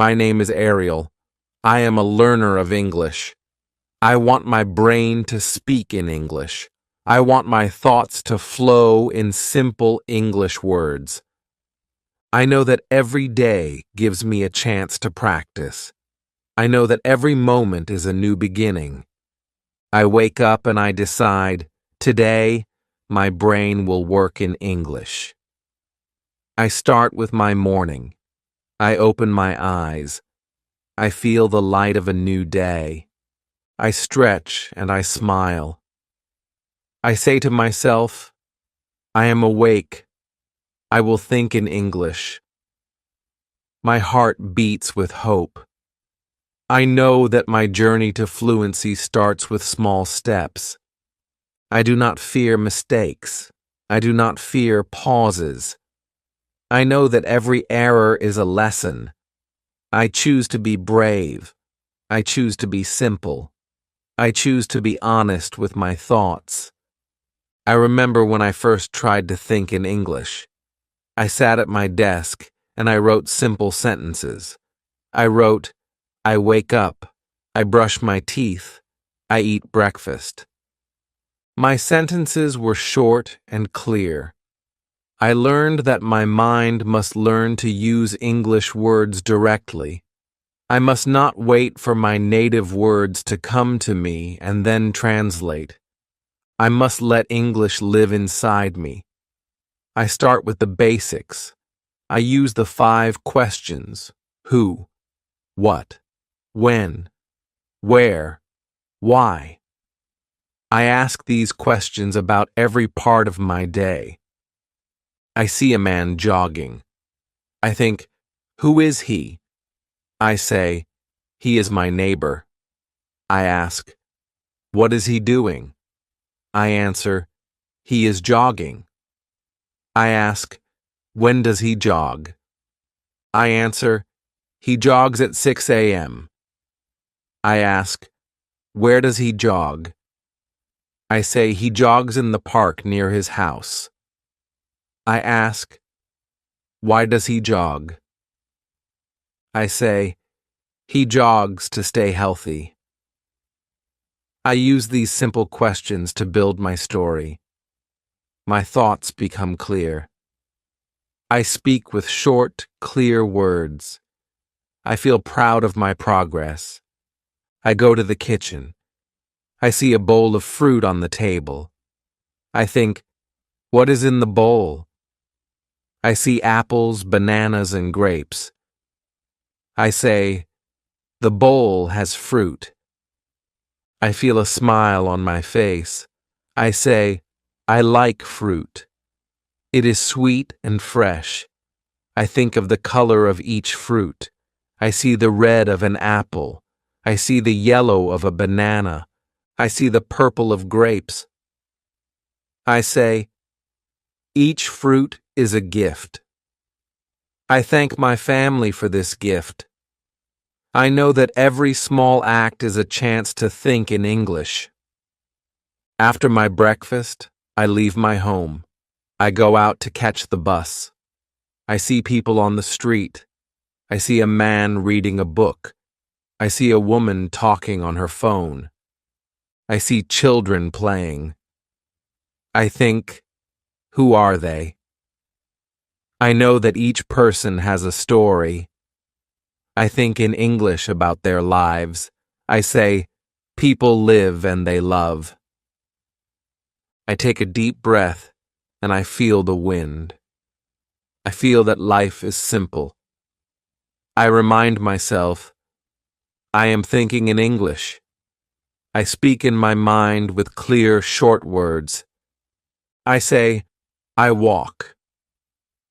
My name is Ariel. I am a learner of English. I want my brain to speak in English. I want my thoughts to flow in simple English words. I know that every day gives me a chance to practice. I know that every moment is a new beginning. I wake up and I decide, today, my brain will work in English. I start with my morning. I open my eyes. I feel the light of a new day. I stretch and I smile. I say to myself, I am awake. I will think in English. My heart beats with hope. I know that my journey to fluency starts with small steps. I do not fear mistakes. I do not fear pauses. I know that every error is a lesson. I choose to be brave. I choose to be simple. I choose to be honest with my thoughts. I remember when I first tried to think in English. I sat at my desk and I wrote simple sentences. I wrote, I wake up, I brush my teeth, I eat breakfast. My sentences were short and clear. I learned that my mind must learn to use English words directly. I must not wait for my native words to come to me and then translate. I must let English live inside me. I start with the basics. I use the 5 questions: who, what, when, where, why. I ask these questions about every part of my day. I see a man jogging. I think, who is he? I say, he is my neighbor. I ask, what is he doing? I answer, he is jogging. I ask, when does he jog? I answer, he jogs at 6 a.m. I ask, where does he jog? I say he jogs in the park near his house. I ask, why does he jog? I say, he jogs to stay healthy. I use these simple questions to build my story. My thoughts become clear. I speak with short, clear words. I feel proud of my progress. I go to the kitchen. I see a bowl of fruit on the table. I think, what is in the bowl? I see apples, bananas, and grapes. I say, the bowl has fruit. I feel a smile on my face. I say, I like fruit. It is sweet and fresh. I think of the color of each fruit. I see the red of an apple. I see the yellow of a banana. I see the purple of grapes. I say, each fruit is a gift. I thank my family for this gift. I know that every small act is a chance to think in English. After my breakfast, I leave my home. I go out to catch the bus. I see people on the street. I see a man reading a book. I see a woman talking on her phone. I see children playing. I think, who are they? I know that each person has a story. I think in English about their lives. I say, people live and they love. I take a deep breath and I feel the wind. I feel that life is simple. I remind myself, I am thinking in English. I speak in my mind with clear, short words. I say, I walk.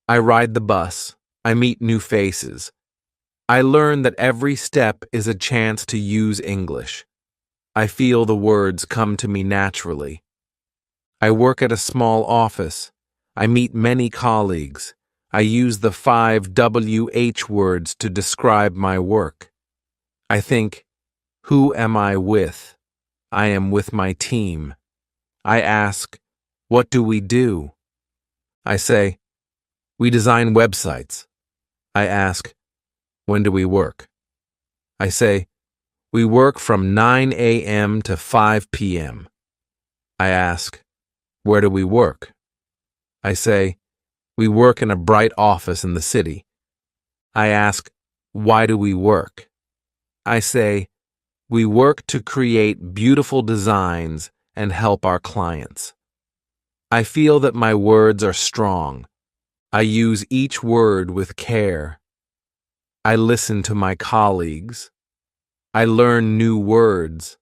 I ride the bus. I meet new faces. I learn that every step is a chance to use English. I feel the words come to me naturally. I work at a small office. I meet many colleagues. I use the 5 WH words to describe my work. I think, who am I with? I am with my team. I ask, what do we do? I say, we design websites. I ask, When do we work? I say, we work from 9 a.m. to 5 p.m. I ask, where do we work? I say, we work in a bright office in the city. I ask, why do we work? I say, we work to create beautiful designs and help our clients. I feel that my words are strong. I use each word with care. I listen to my colleagues. I learn new words.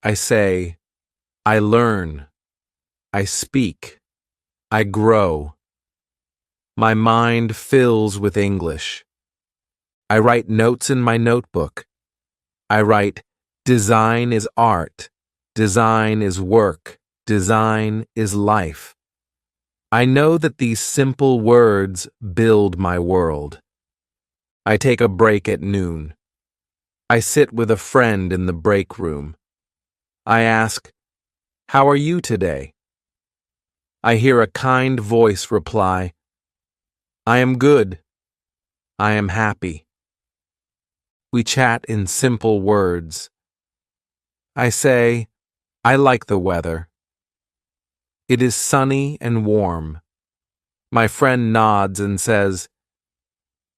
I say, I learn. I speak. I grow. My mind fills with English. I write notes in my notebook. I write, design is art. Design is work. Design is life. I know that these simple words build my world. I take a break at noon. I sit with a friend in the break room. I ask, how are you today? I hear a kind voice reply, I am good. I am happy. We chat in simple words. I say, I like the weather. It is sunny and warm. My friend nods and says,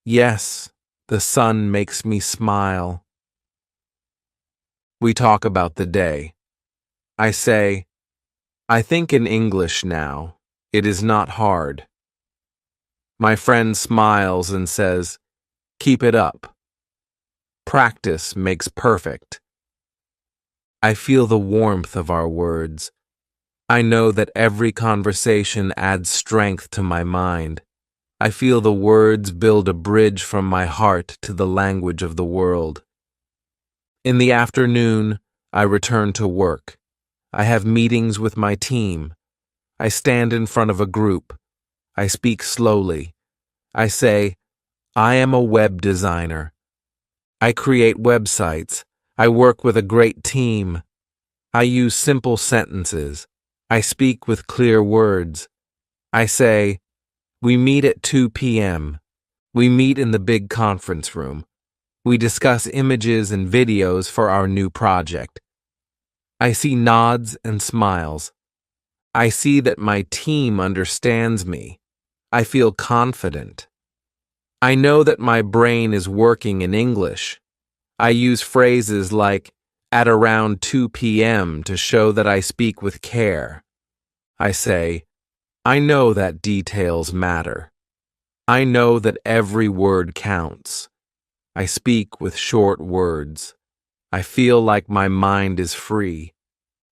yes, the sun makes me smile. We talk about the day. I say, I think in English now. It is not hard. My friend smiles and says, keep it up. Practice makes perfect. I feel the warmth of our words. I know that every conversation adds strength to my mind. I feel the words build a bridge from my heart to the language of the world. In the afternoon, I return to work. I have meetings with my team. I stand in front of a group. I speak slowly. I say, I am a web designer. I create websites. I work with a great team. I use simple sentences. I speak with clear words. I say, we meet at 2 p.m. We meet in the big conference room. We discuss images and videos for our new project. I see nods and smiles. I see that my team understands me. I feel confident. I know that my brain is working in English. I use phrases like, at around 2 p.m. to show that I speak with care. I say, I know that details matter. I know that every word counts. I speak with short words. I feel like my mind is free.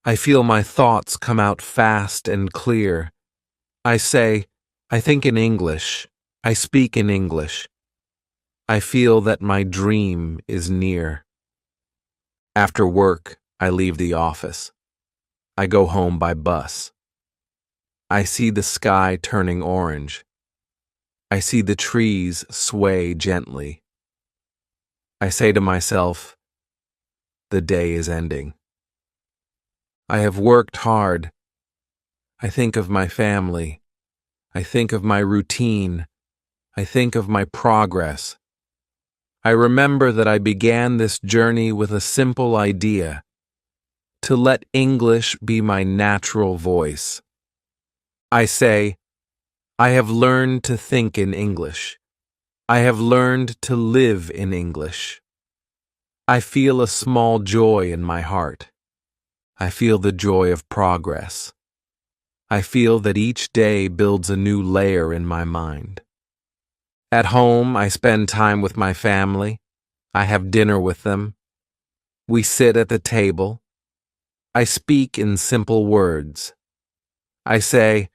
I feel my thoughts come out fast and clear. I say, I think in English. I speak in English. I feel that my dream is near. After work, I leave the office. I go home by bus. I see the sky turning orange. I see the trees sway gently. I say to myself, the day is ending. I have worked hard. I think of my family. I think of my routine. I think of my progress. I remember that I began this journey with a simple idea, to let English be my natural voice. I say, I have learned to think in English. I have learned to live in English. I feel a small joy in my heart. I feel the joy of progress. I feel that each day builds a new layer in my mind. At home, I spend time with my family. I have dinner with them. We sit at the table. I speak in simple words. I say,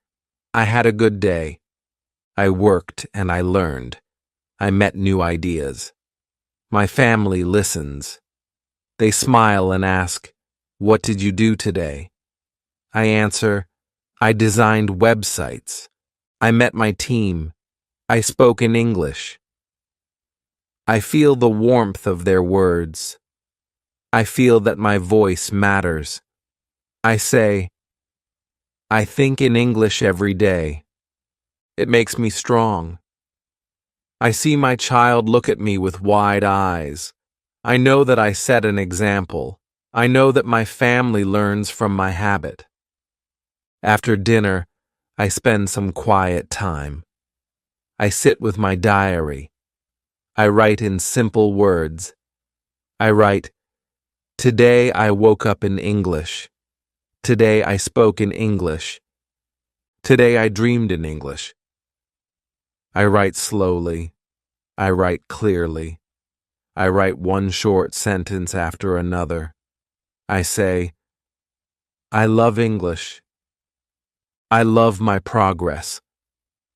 I had a good day. I worked and I learned. I met new ideas. My family listens. They smile and ask, what did you do today? I answer, I designed websites. I met my team. I spoke in English. I feel the warmth of their words. I feel that my voice matters. I say, I think in English every day. It makes me strong. I see my child look at me with wide eyes. I know that I set an example. I know that my family learns from my habit. After dinner, I spend some quiet time. I sit with my diary. I write in simple words. I write, "Today I woke up in English. Today I spoke in English. Today I dreamed in English." I write slowly. I write clearly. I write one short sentence after another. I say, "I love English. I love my progress.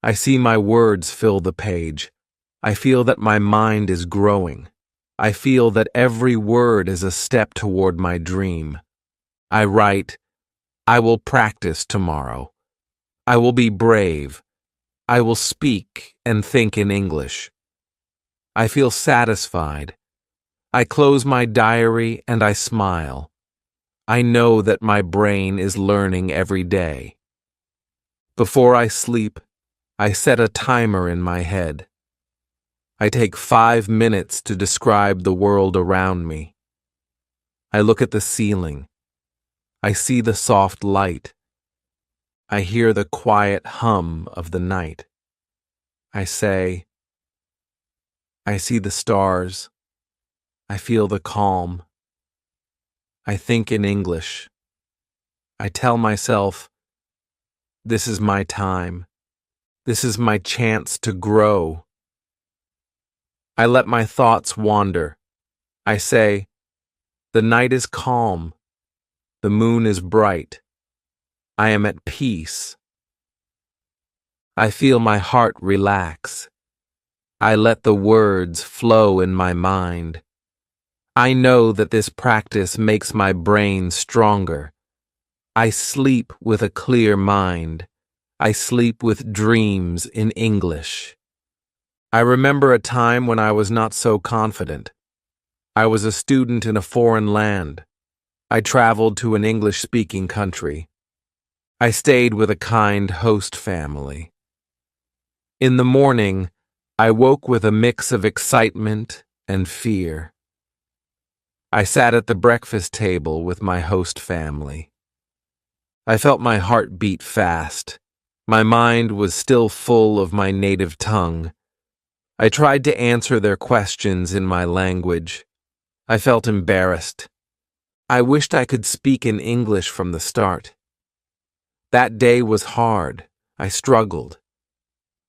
I see my words fill the page. I feel that my mind is growing. I feel that every word is a step toward my dream." I write, "I will practice tomorrow. I will be brave. I will speak and think in English." I feel satisfied. I close my diary and I smile. I know that my brain is learning every day. Before I sleep, I set a timer in my head. I take 5 minutes to describe the world around me. I look at the ceiling. I see the soft light. I hear the quiet hum of the night. I say, "I see the stars. I feel the calm. I think in English." I tell myself, "This is my time. This is my chance to grow." I let my thoughts wander. I say, "The night is calm. The moon is bright. I am at peace." I feel my heart relax. I let the words flow in my mind. I know that this practice makes my brain stronger. I sleep with a clear mind. I sleep with dreams in English. I remember a time when I was not so confident. I was a student in a foreign land. I traveled to an English-speaking country. I stayed with a kind host family. In the morning, I woke with a mix of excitement and fear. I sat at the breakfast table with my host family. I felt my heart beat fast. My mind was still full of my native tongue. I tried to answer their questions in my language. I felt embarrassed. I wished I could speak in English from the start. That day was hard. I struggled.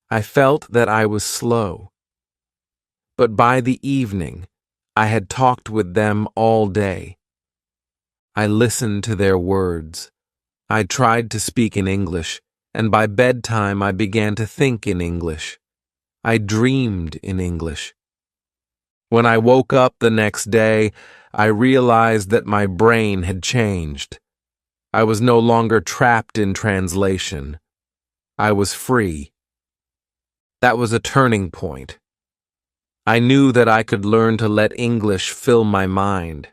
I felt that I was slow. But by the evening, I had talked with them all day. I listened to their words. I tried to speak in English, and by bedtime I began to think in English. I dreamed in English. When I woke up the next day, I realized that my brain had changed. I was no longer trapped in translation. I was free. That was a turning point. I knew that I could learn to let English fill my mind.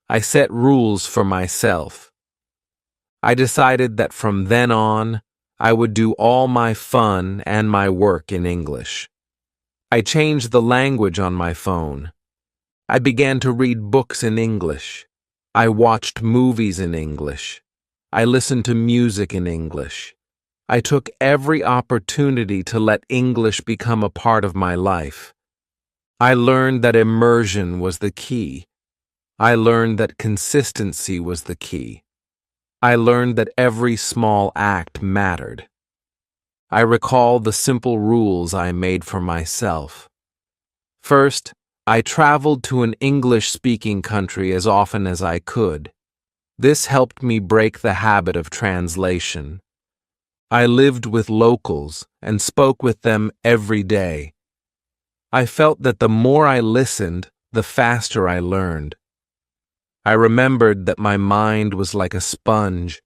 I set rules for myself. I decided that from then on, I would do all my fun and my work in English. I changed the language on my phone. I began to read books in English. I watched movies in English. I listened to music in English. I took every opportunity to let English become a part of my life. I learned that immersion was the key. I learned that consistency was the key. I learned that every small act mattered. I recall the simple rules I made for myself. First, I traveled to an English-speaking country as often as I could. This helped me break the habit of translation. I lived with locals and spoke with them every day. I felt that the more I listened, the faster I learned. I remembered that my mind was like a sponge.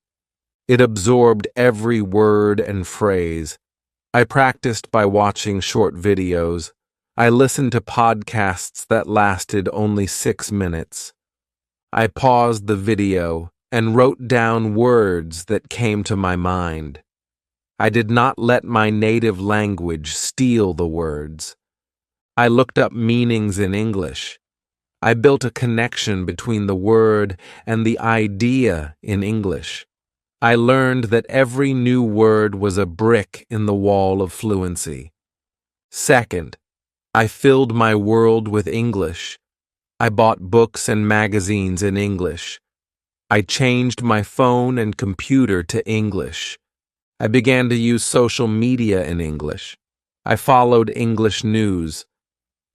It absorbed every word and phrase. I practiced by watching short videos. I listened to podcasts that lasted only 6 minutes. I paused the video and wrote down words that came to my mind. I did not let my native language steal the words. I looked up meanings in English. I built a connection between the word and the idea in English. I learned that every new word was a brick in the wall of fluency. Second, I filled my world with English. I bought books and magazines in English. I changed my phone and computer to English. I began to use social media in English. I followed English news.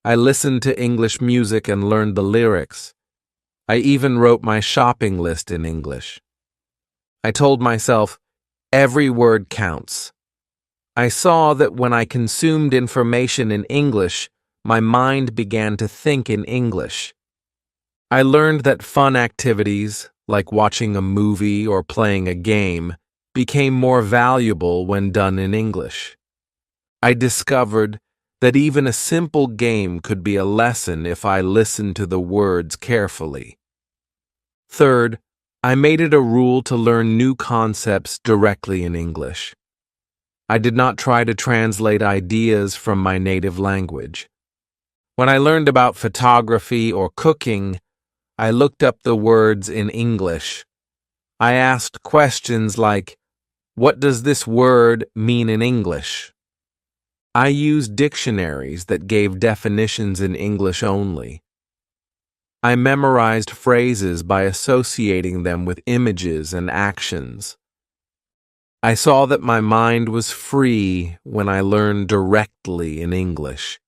I listened to English music and learned the lyrics. I even wrote my shopping list in English. I told myself, every word counts. I saw that when I consumed information in English, my mind began to think in English. I learned that fun activities, like watching a movie or playing a game, became more valuable when done in English. I discovered that even a simple game could be a lesson if I listened to the words carefully. Third, I made it a rule to learn new concepts directly in English. I did not try to translate ideas from my native language. When I learned about photography or cooking, I looked up the words in English. I asked questions like, what does this word mean in English? I used dictionaries that gave definitions in English only. I memorized phrases by associating them with images and actions. I saw that my mind was free when I learned directly in English.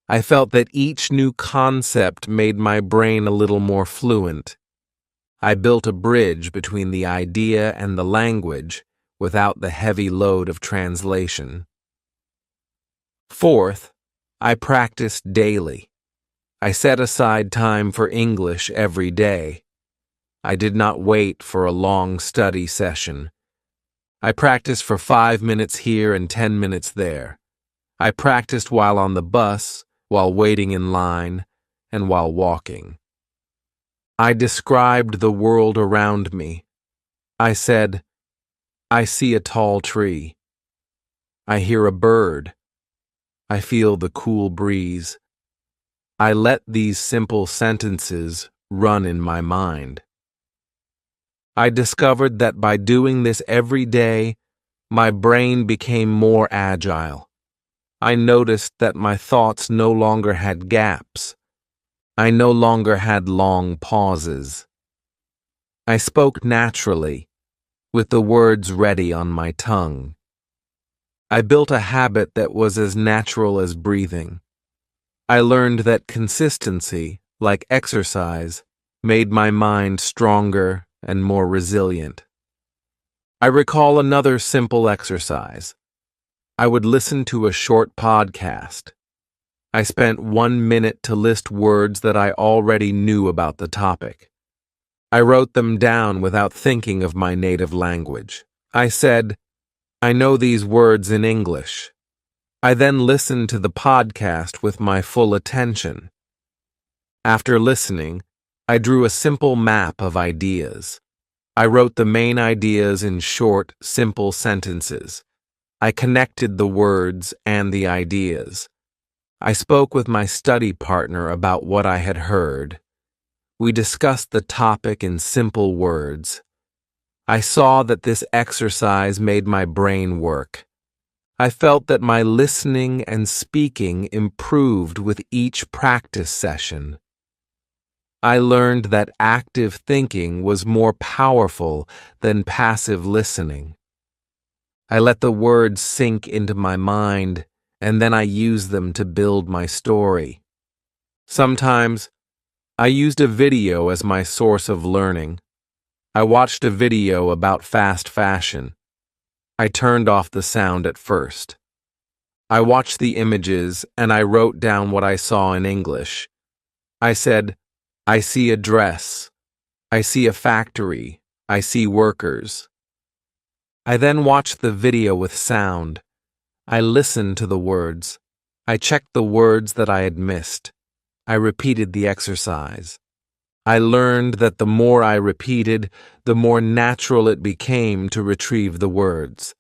I felt that each new concept made my brain a little more fluent. I built a bridge between the idea and the language without the heavy load of translation. Fourth, I practiced daily. I set aside time for English every day. I did not wait for a long study session. I practiced for 5 minutes here and 10 minutes there. I practiced while on the bus, while waiting in line, and while walking. I described the world around me. I said, I see a tall tree. I hear a bird. I feel the cool breeze. I let these simple sentences run in my mind. I discovered that by doing this every day, my brain became more agile. I noticed that my thoughts no longer had gaps. I no longer had long pauses. I spoke naturally, with the words ready on my tongue. I built a habit that was as natural as breathing. I learned that consistency, like exercise, made my mind stronger and more resilient. I recall another simple exercise. I would listen to a short podcast. I spent 1 minute to list words that I already knew about the topic. I wrote them down without thinking of my native language. I said, I know these words in English. I then listened to the podcast with my full attention. After listening, I drew a simple map of ideas. I wrote the main ideas in short, simple sentences. I connected the words and the ideas. I spoke with my study partner about what I had heard. We discussed the topic in simple words. I saw that this exercise made my brain work. I felt that my listening and speaking improved with each practice session. I learned that active thinking was more powerful than passive listening. I let the words sink into my mind, and then I used them to build my story. Sometimes, I used a video as my source of learning. I watched a video about fast fashion. I turned off the sound at first. I watched the images and I wrote down what I saw in English. I said, I see a dress. I see a factory. I see workers. I then watched the video with sound. I listened to the words. I checked the words that I had missed. I repeated the exercise. I learned that the more I repeated, the more natural it became to retrieve the words.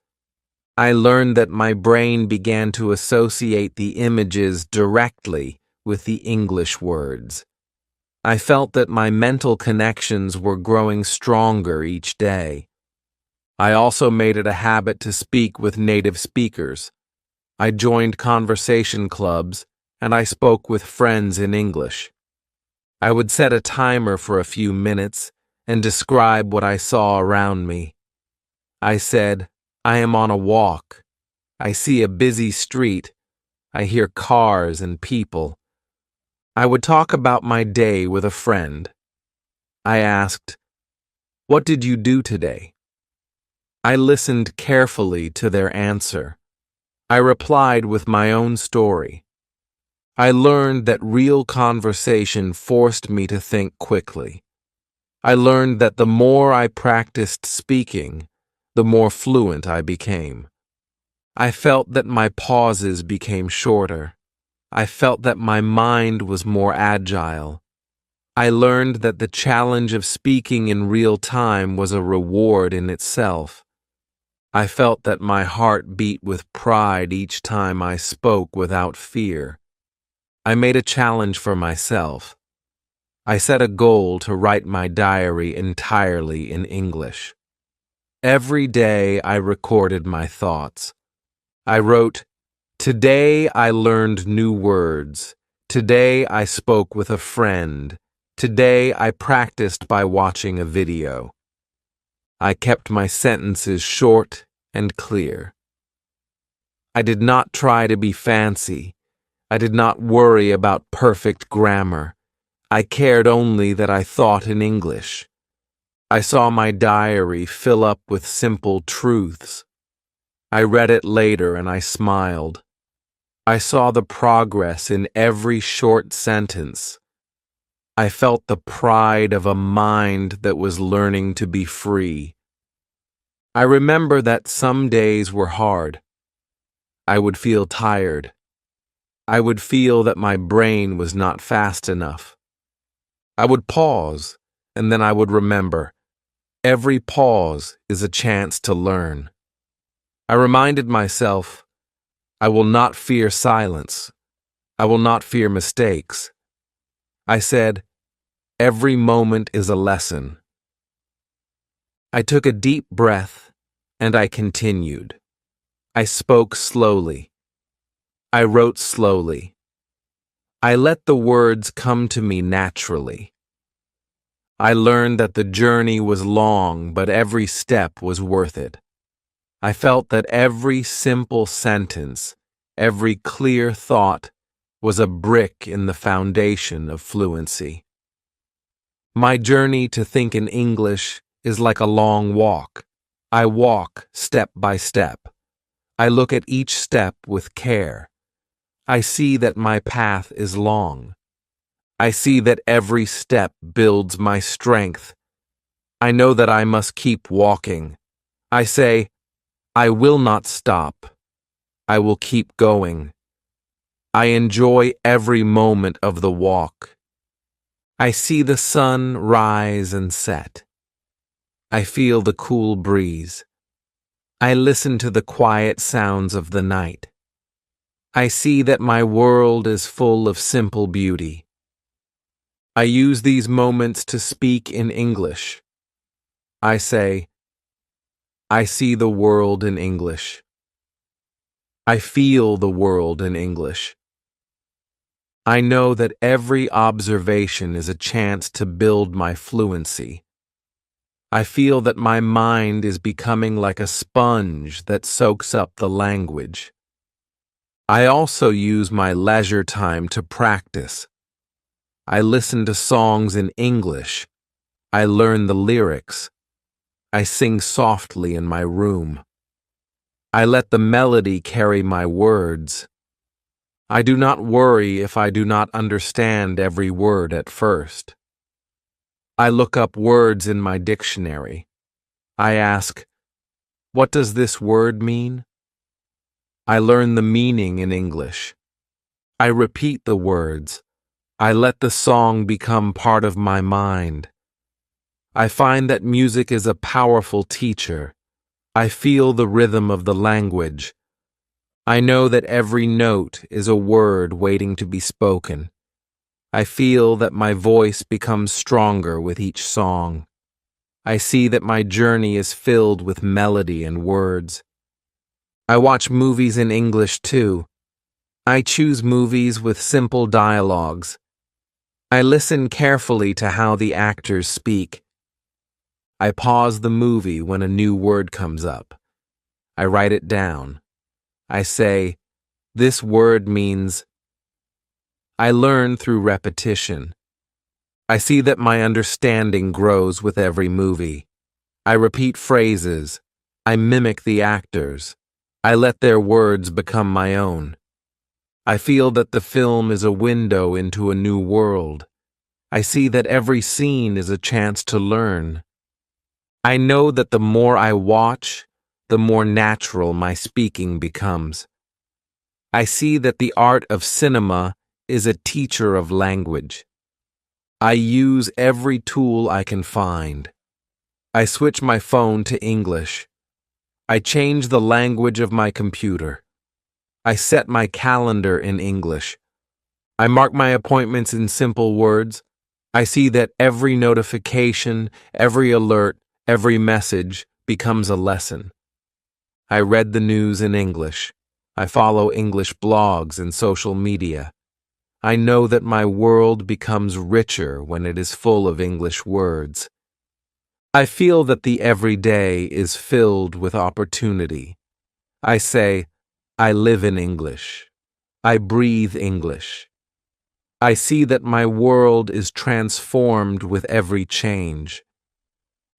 I learned that my brain began to associate the images directly with the English words. I felt that my mental connections were growing stronger each day. I also made it a habit to speak with native speakers. I joined conversation clubs, and I spoke with friends in English. I would set a timer for a few minutes and describe what I saw around me. I said, I am on a walk. I see a busy street. I hear cars and people. I would talk about my day with a friend. I asked, what did you do today? I listened carefully to their answer. I replied with my own story. I learned that real conversation forced me to think quickly. I learned that the more I practiced speaking, the more fluent I became. I felt that my pauses became shorter. I felt that my mind was more agile. I learned that the challenge of speaking in real time was a reward in itself. I felt that my heart beat with pride each time I spoke without fear. I made a challenge for myself. I set a goal to write my diary entirely in English. Every day I recorded my thoughts. I wrote, today I learned new words. Today I spoke with a friend. Today I practiced by watching a video. I kept my sentences short and clear. I did not try to be fancy. I did not worry about perfect grammar. I cared only that I thought in English. I saw my diary fill up with simple truths. I read it later and I smiled. I saw the progress in every short sentence. I felt the pride of a mind that was learning to be free. I remember that some days were hard. I would feel tired. I would feel that my brain was not fast enough. I would pause, and then I would remember, every pause is a chance to learn. I reminded myself, I will not fear silence. I will not fear mistakes. I said, every moment is a lesson. I took a deep breath, and I continued. I spoke slowly. I wrote slowly. I let the words come to me naturally. I learned that the journey was long, but every step was worth it. I felt that every simple sentence, every clear thought, was a brick in the foundation of fluency. My journey to think in English is like a long walk. I walk step by step. I look at each step with care. I see that my path is long. I see that every step builds my strength. I know that I must keep walking. I say, I will not stop. I will keep going. I enjoy every moment of the walk. I see the sun rise and set. I feel the cool breeze. I listen to the quiet sounds of the night. I see that my world is full of simple beauty. I use these moments to speak in English. I say, I see the world in English. I feel the world in English. I know that every observation is a chance to build my fluency. I feel that my mind is becoming like a sponge that soaks up the language. I also use my leisure time to practice. I listen to songs in English. I learn the lyrics. I sing softly in my room. I let the melody carry my words. I do not worry if I do not understand every word at first. I look up words in my dictionary. I ask, what does this word mean? I learn the meaning in English. I repeat the words. I let the song become part of my mind. I find that music is a powerful teacher. I feel the rhythm of the language. I know that every note is a word waiting to be spoken. I feel that my voice becomes stronger with each song. I see that my journey is filled with melody and words. I watch movies in English too. I choose movies with simple dialogues. I listen carefully to how the actors speak. I pause the movie when a new word comes up. I write it down. I say, "This word means." I learn through repetition. I see that my understanding grows with every movie. I repeat phrases. I mimic the actors. I let their words become my own. I feel that the film is a window into a new world. I see that every scene is a chance to learn. I know that the more I watch, the more natural my speaking becomes. I see that the art of cinema is a teacher of language. I use every tool I can find. I switch my phone to English. I change the language of my computer. I set my calendar in English. I mark my appointments in simple words. I see that every notification, every alert, every message becomes a lesson. I read the news in English. I follow English blogs and social media. I know that my world becomes richer when it is full of English words. I feel that the everyday is filled with opportunity. I say, I live in English. I breathe English. I see that my world is transformed with every change.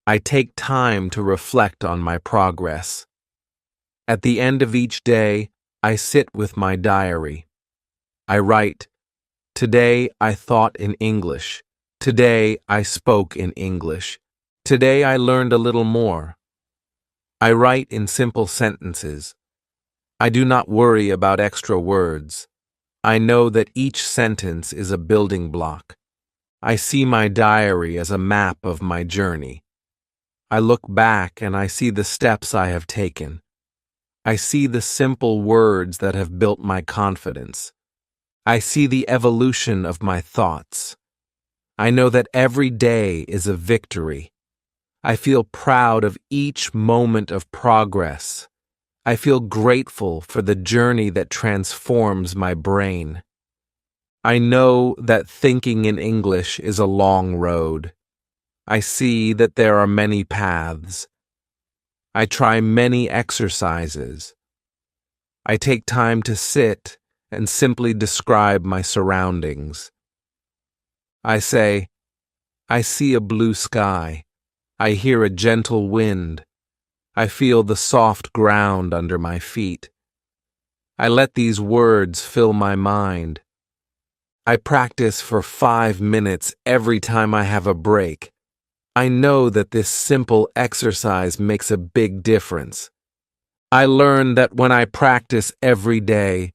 I take time to reflect on my progress. At the end of each day, I sit with my diary. I write, "Today I thought in English. Today I spoke in English. Today I learned a little more." I write in simple sentences. I do not worry about extra words. I know that each sentence is a building block. I see my diary as a map of my journey. I look back and I see the steps I have taken. I see the simple words that have built my confidence. I see the evolution of my thoughts. I know that every day is a victory. I feel proud of each moment of progress. I feel grateful for the journey that transforms my brain. I know that thinking in English is a long road. I see that there are many paths. I try many exercises. I take time to sit and simply describe my surroundings. I say, I see a blue sky. I hear a gentle wind. I feel the soft ground under my feet. I let these words fill my mind. I practice for 5 minutes every time I have a break. I know that this simple exercise makes a big difference. I learn that when I practice every day,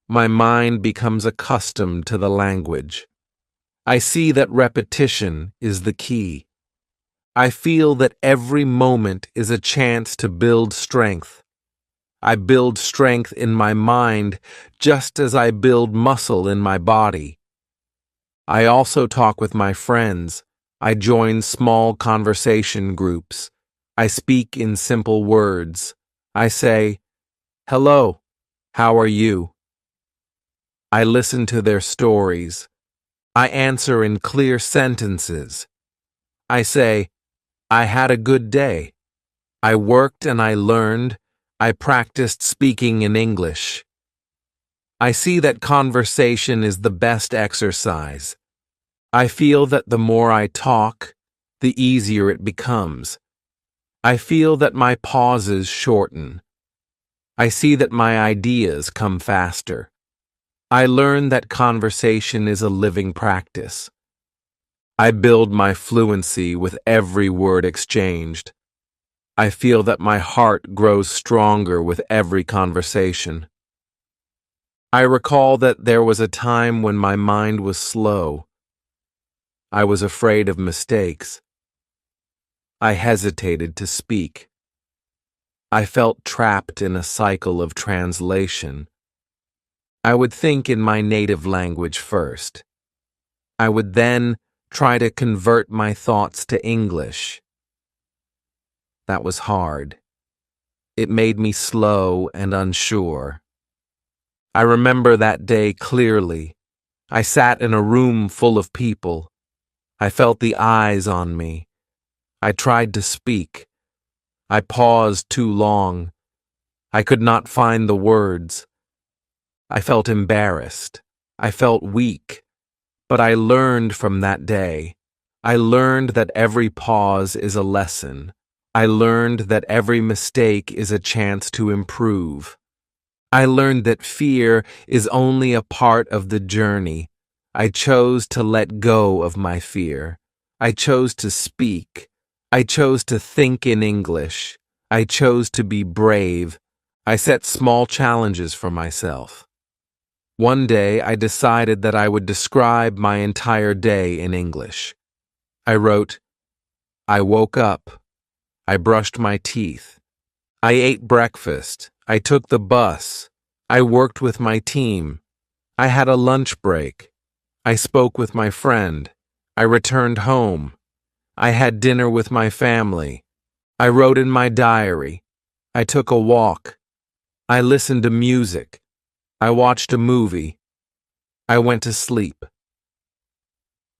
my mind becomes accustomed to the language. I see that repetition is the key. I feel that every moment is a chance to build strength. I build strength in my mind just as I build muscle in my body. I also talk with my friends. I join small conversation groups. I speak in simple words. I say, "Hello, how are you?" I listen to their stories. I answer in clear sentences. I say, "I had a good day. I worked and I learned. I practiced speaking in English." I see that conversation is the best exercise. I feel that the more I talk, the easier it becomes. I feel that my pauses shorten. I see that my ideas come faster. I learn that conversation is a living practice. I build my fluency with every word exchanged. I feel that my heart grows stronger with every conversation. I recall that there was a time when my mind was slow. I was afraid of mistakes. I hesitated to speak. I felt trapped in a cycle of translation. I would think in my native language first. I would then try to convert my thoughts to English. That was hard. It made me slow and unsure. I remember that day clearly. I sat in a room full of people. I felt the eyes on me. I tried to speak. I paused too long. I could not find the words. I felt embarrassed. I felt weak. But I learned from that day. I learned that every pause is a lesson. I learned that every mistake is a chance to improve. I learned that fear is only a part of the journey. I chose to let go of my fear. I chose to speak. I chose to think in English. I chose to be brave. I set small challenges for myself. One day I decided that I would describe my entire day in English. I wrote, I woke up. I brushed my teeth. I ate breakfast. I took the bus. I worked with my team. I had a lunch break. I spoke with my friend. I returned home. I had dinner with my family. I wrote in my diary. I took a walk. I listened to music. I watched a movie. I went to sleep.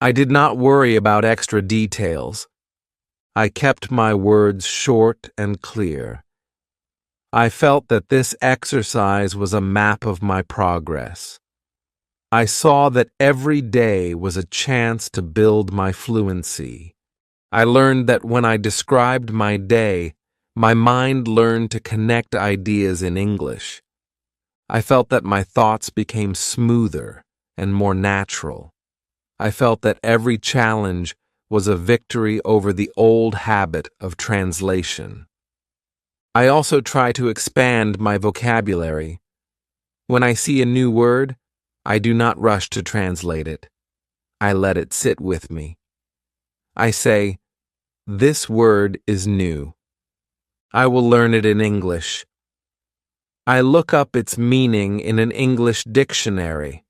I did not worry about extra details. I kept my words short and clear. I felt that this exercise was a map of my progress. I saw that every day was a chance to build my fluency. I learned that when I described my day, my mind learned to connect ideas in English. I felt that my thoughts became smoother and more natural. I felt that every challenge was a victory over the old habit of translation. I also try to expand my vocabulary. When I see a new word, I do not rush to translate it. I let it sit with me. I say, this word is new. I will learn it in English. I look up its meaning in an English dictionary.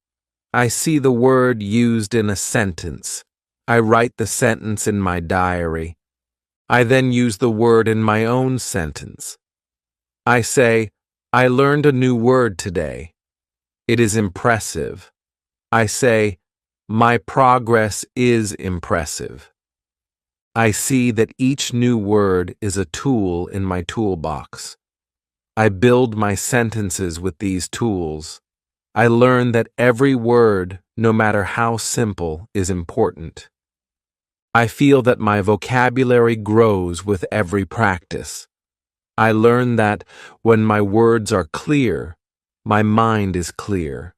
I see the word used in a sentence. I write the sentence in my diary. I then use the word in my own sentence. I say, I learned a new word today. It is impressive. I say, my progress is impressive. I see that each new word is a tool in my toolbox. I build my sentences with these tools. I learn that every word, no matter how simple, is important. I feel that my vocabulary grows with every practice. I learn that when my words are clear, my mind is clear.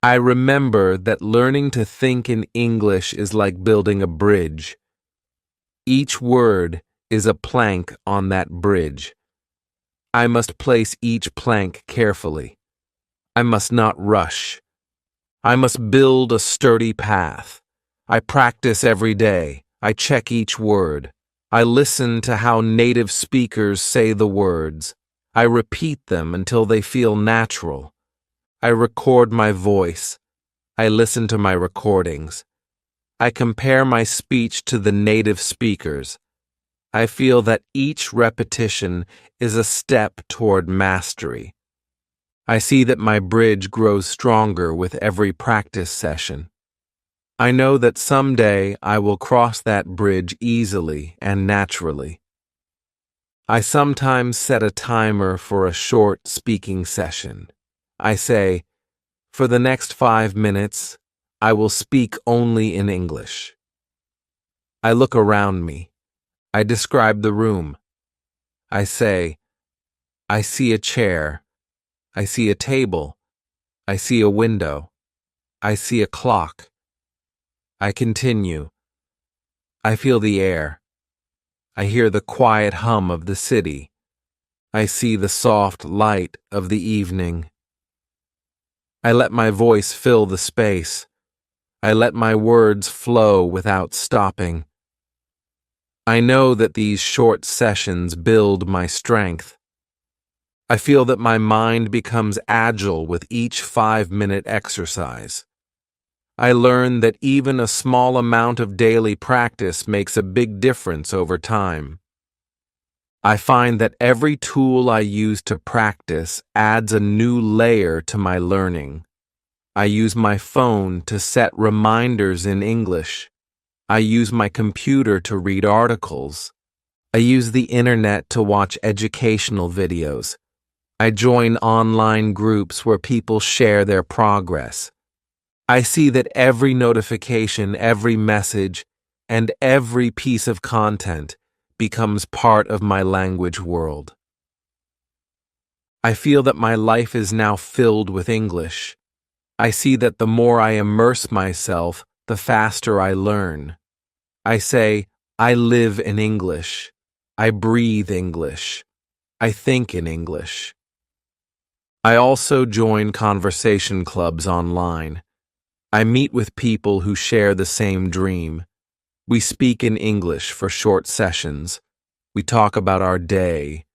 I remember that learning to think in English is like building a bridge. Each word is a plank on that bridge. I must place each plank carefully. I must not rush. I must build a sturdy path. I practice every day. I check each word. I listen to how native speakers say the words. I repeat them until they feel natural. I record my voice. I listen to my recordings. I compare my speech to the native speakers. I feel that each repetition is a step toward mastery. I see that my bridge grows stronger with every practice session. I know that someday I will cross that bridge easily and naturally. I sometimes set a timer for a short speaking session. I say, for the next 5 minutes, I will speak only in English. I look around me. I describe the room. I say, I see a chair. I see a table. I see a window. I see a clock. I continue. I feel the air. I hear the quiet hum of the city. I see the soft light of the evening. I let my voice fill the space. I let my words flow without stopping. I know that these short sessions build my strength. I feel that my mind becomes agile with each 5-minute exercise. I learn that even a small amount of daily practice makes a big difference over time. I find that every tool I use to practice adds a new layer to my learning. I use my phone to set reminders in English. I use my computer to read articles. I use the internet to watch educational videos. I join online groups where people share their progress. I see that every notification, every message, and every piece of content becomes part of my language world. I feel that my life is now filled with English. I see that the more I immerse myself, the faster I learn. I say, I live in English. I breathe English. I think in English. I also join conversation clubs online. I meet with people who share the same dream. We speak in English for short sessions. We talk about our day.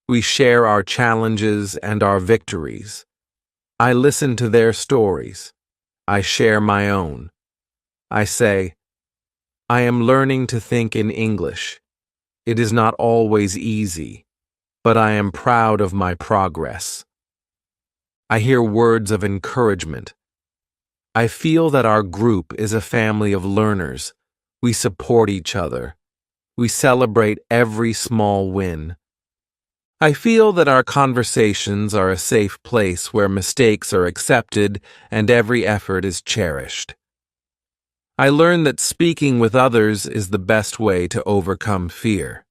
We share our challenges and our victories. I listen to their stories. I share my own. I say, I am learning to think in English. It is not always easy, but I am proud of my progress. I hear words of encouragement. I feel that our group is a family of learners. We support each other. We celebrate every small win. I feel that our conversations are a safe place where mistakes are accepted and every effort is cherished. I learn that speaking with others is the best way to overcome fear.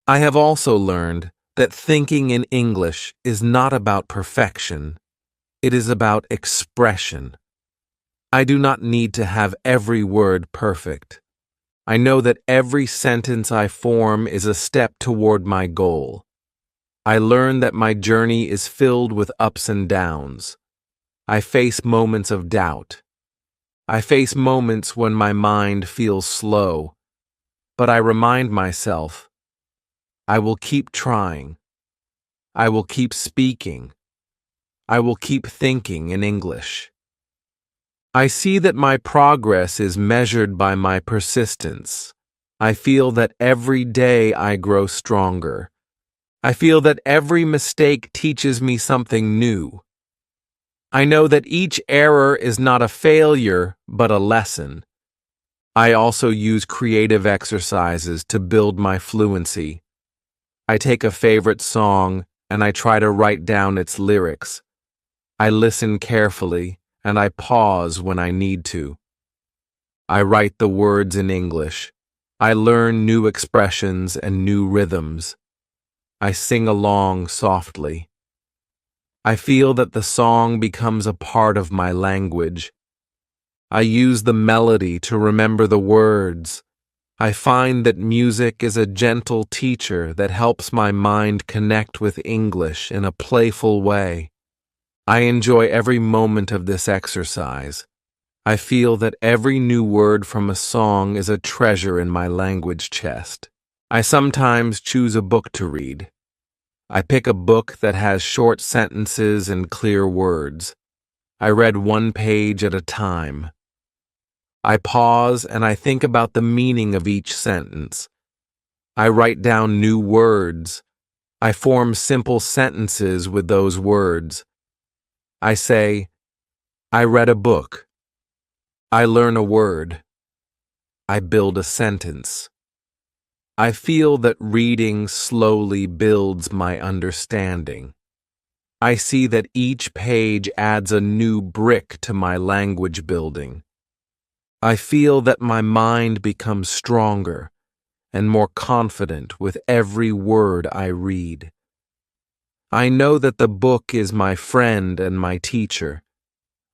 I have also learned that thinking in English is not about perfection. It is about expression. I do not need to have every word perfect. I know that every sentence I form is a step toward my goal. I learn that my journey is filled with ups and downs. I face moments of doubt. I face moments when my mind feels slow, but I remind myself, I will keep trying. I will keep speaking. I will keep thinking in English. I see that my progress is measured by my persistence. I feel that every day I grow stronger. I feel that every mistake teaches me something new. I know that each error is not a failure, but a lesson. I also use creative exercises to build my fluency. I take a favorite song and I try to write down its lyrics. I listen carefully and I pause when I need to. I write the words in English. I learn new expressions and new rhythms. I sing along softly. I feel that the song becomes a part of my language. I use the melody to remember the words. I find that music is a gentle teacher that helps my mind connect with English in a playful way. I enjoy every moment of this exercise. I feel that every new word from a song is a treasure in my language chest. I sometimes choose a book to read. I pick a book that has short sentences and clear words. I read one page at a time. I pause and I think about the meaning of each sentence. I write down new words. I form simple sentences with those words. I say, I read a book. I learn a word. I build a sentence. I feel that reading slowly builds my understanding. I see that each page adds a new brick to my language building. I feel that my mind becomes stronger and more confident with every word I read. I know that the book is my friend and my teacher.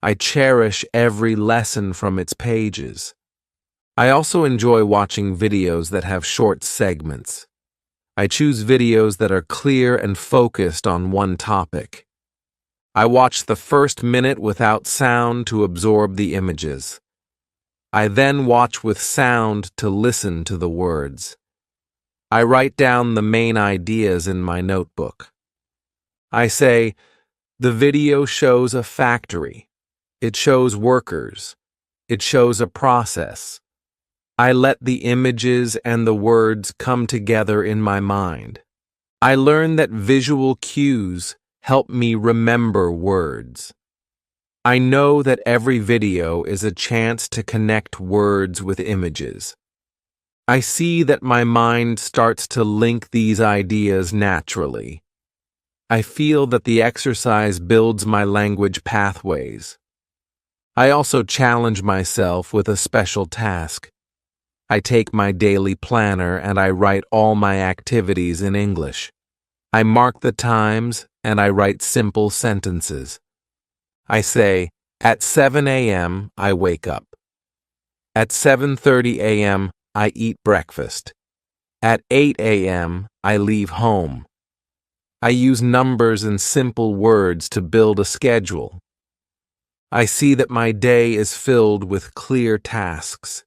I cherish every lesson from its pages. I also enjoy watching videos that have short segments. I choose videos that are clear and focused on one topic. I watch the first minute without sound to absorb the images. I then watch with sound to listen to the words. I write down the main ideas in my notebook. I say, the video shows a factory. It shows workers. It shows a process. I let the images and the words come together in my mind. I learn that visual cues help me remember words. I know that every video is a chance to connect words with images. I see that my mind starts to link these ideas naturally. I feel that the exercise builds my language pathways. I also challenge myself with a special task. I take my daily planner and I write all my activities in English. I mark the times and I write simple sentences. I say, at 7 a.m. I wake up. At 7:30 a.m. I eat breakfast. At 8 a.m. I leave home. I use numbers and simple words to build a schedule. I see that my day is filled with clear tasks.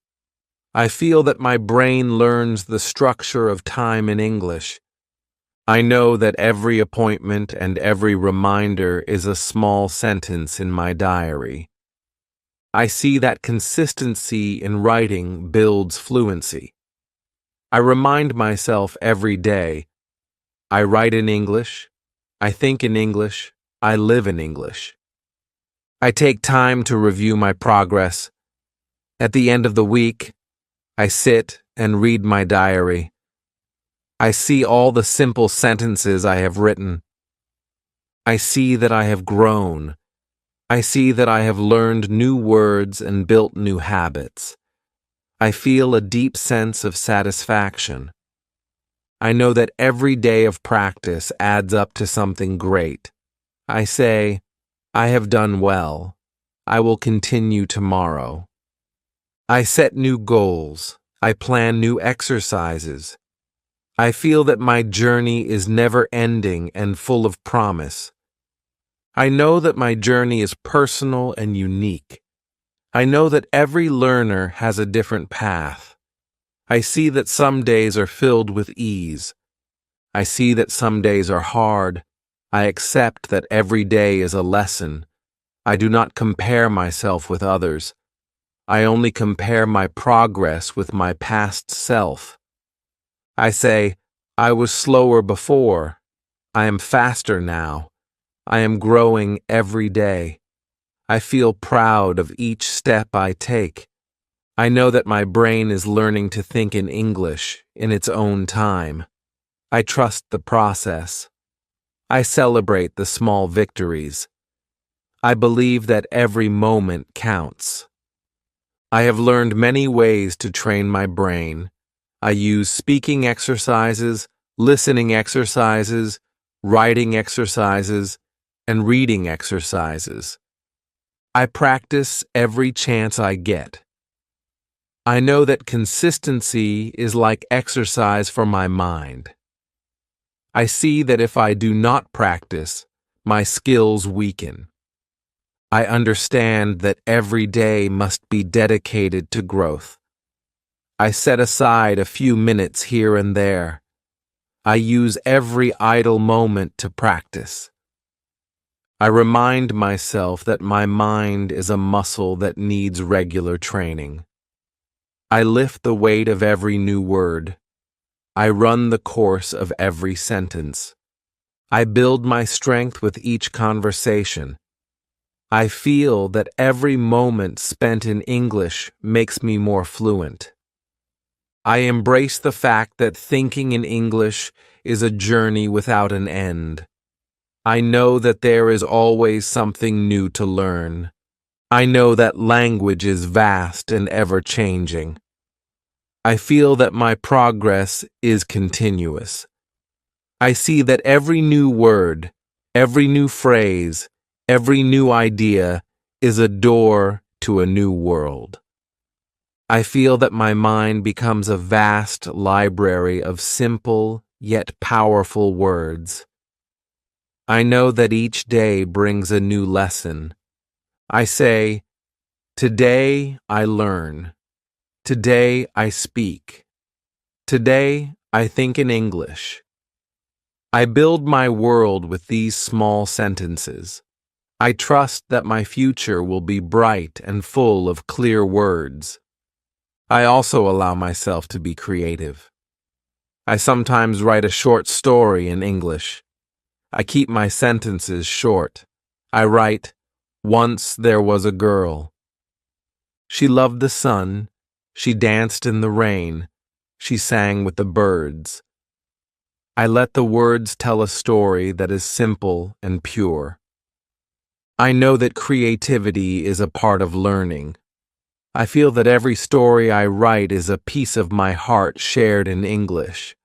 I feel that my brain learns the structure of time in English. I know that every appointment and every reminder is a small sentence in my diary. I see that consistency in writing builds fluency. I remind myself every day, I write in English, I think in English, I live in English. I take time to review my progress. At the end of the week, I sit and read my diary. I see all the simple sentences I have written. I see that I have grown. I see that I have learned new words and built new habits. I feel a deep sense of satisfaction. I know that every day of practice adds up to something great. I say, I have done well. I will continue tomorrow. I set new goals. I plan new exercises. I feel that my journey is never ending and full of promise. I know that my journey is personal and unique. I know that every learner has a different path. I see that some days are filled with ease. I see that some days are hard. I accept that every day is a lesson. I do not compare myself with others. I only compare my progress with my past self. I say, I was slower before. I am faster now. I am growing every day. I feel proud of each step I take. I know that my brain is learning to think in English in its own time. I trust the process. I celebrate the small victories. I believe that every moment counts. I have learned many ways to train my brain. I use speaking exercises, listening exercises, writing exercises, and reading exercises. I practice every chance I get. I know that consistency is like exercise for my mind. I see that if I do not practice, my skills weaken. I understand that every day must be dedicated to growth. I set aside a few minutes here and there. I use every idle moment to practice. I remind myself that my mind is a muscle that needs regular training. I lift the weight of every new word. I run the course of every sentence. I build my strength with each conversation. I feel that every moment spent in English makes me more fluent. I embrace the fact that thinking in English is a journey without an end. I know that there is always something new to learn. I know that language is vast and ever-changing. I feel that my progress is continuous. I see that every new word, every new phrase, every new idea is a door to a new world. I feel that my mind becomes a vast library of simple yet powerful words. I know that each day brings a new lesson. I say, today I learn. Today I speak. Today I think in English. I build my world with these small sentences. I trust that my future will be bright and full of clear words. I also allow myself to be creative. I sometimes write a short story in English. I keep my sentences short. I write, "Once there was a girl. She loved the sun. She danced in the rain. She sang with the birds." I let the words tell a story that is simple and pure. I know that creativity is a part of learning. I feel that every story I write is a piece of my heart shared in English.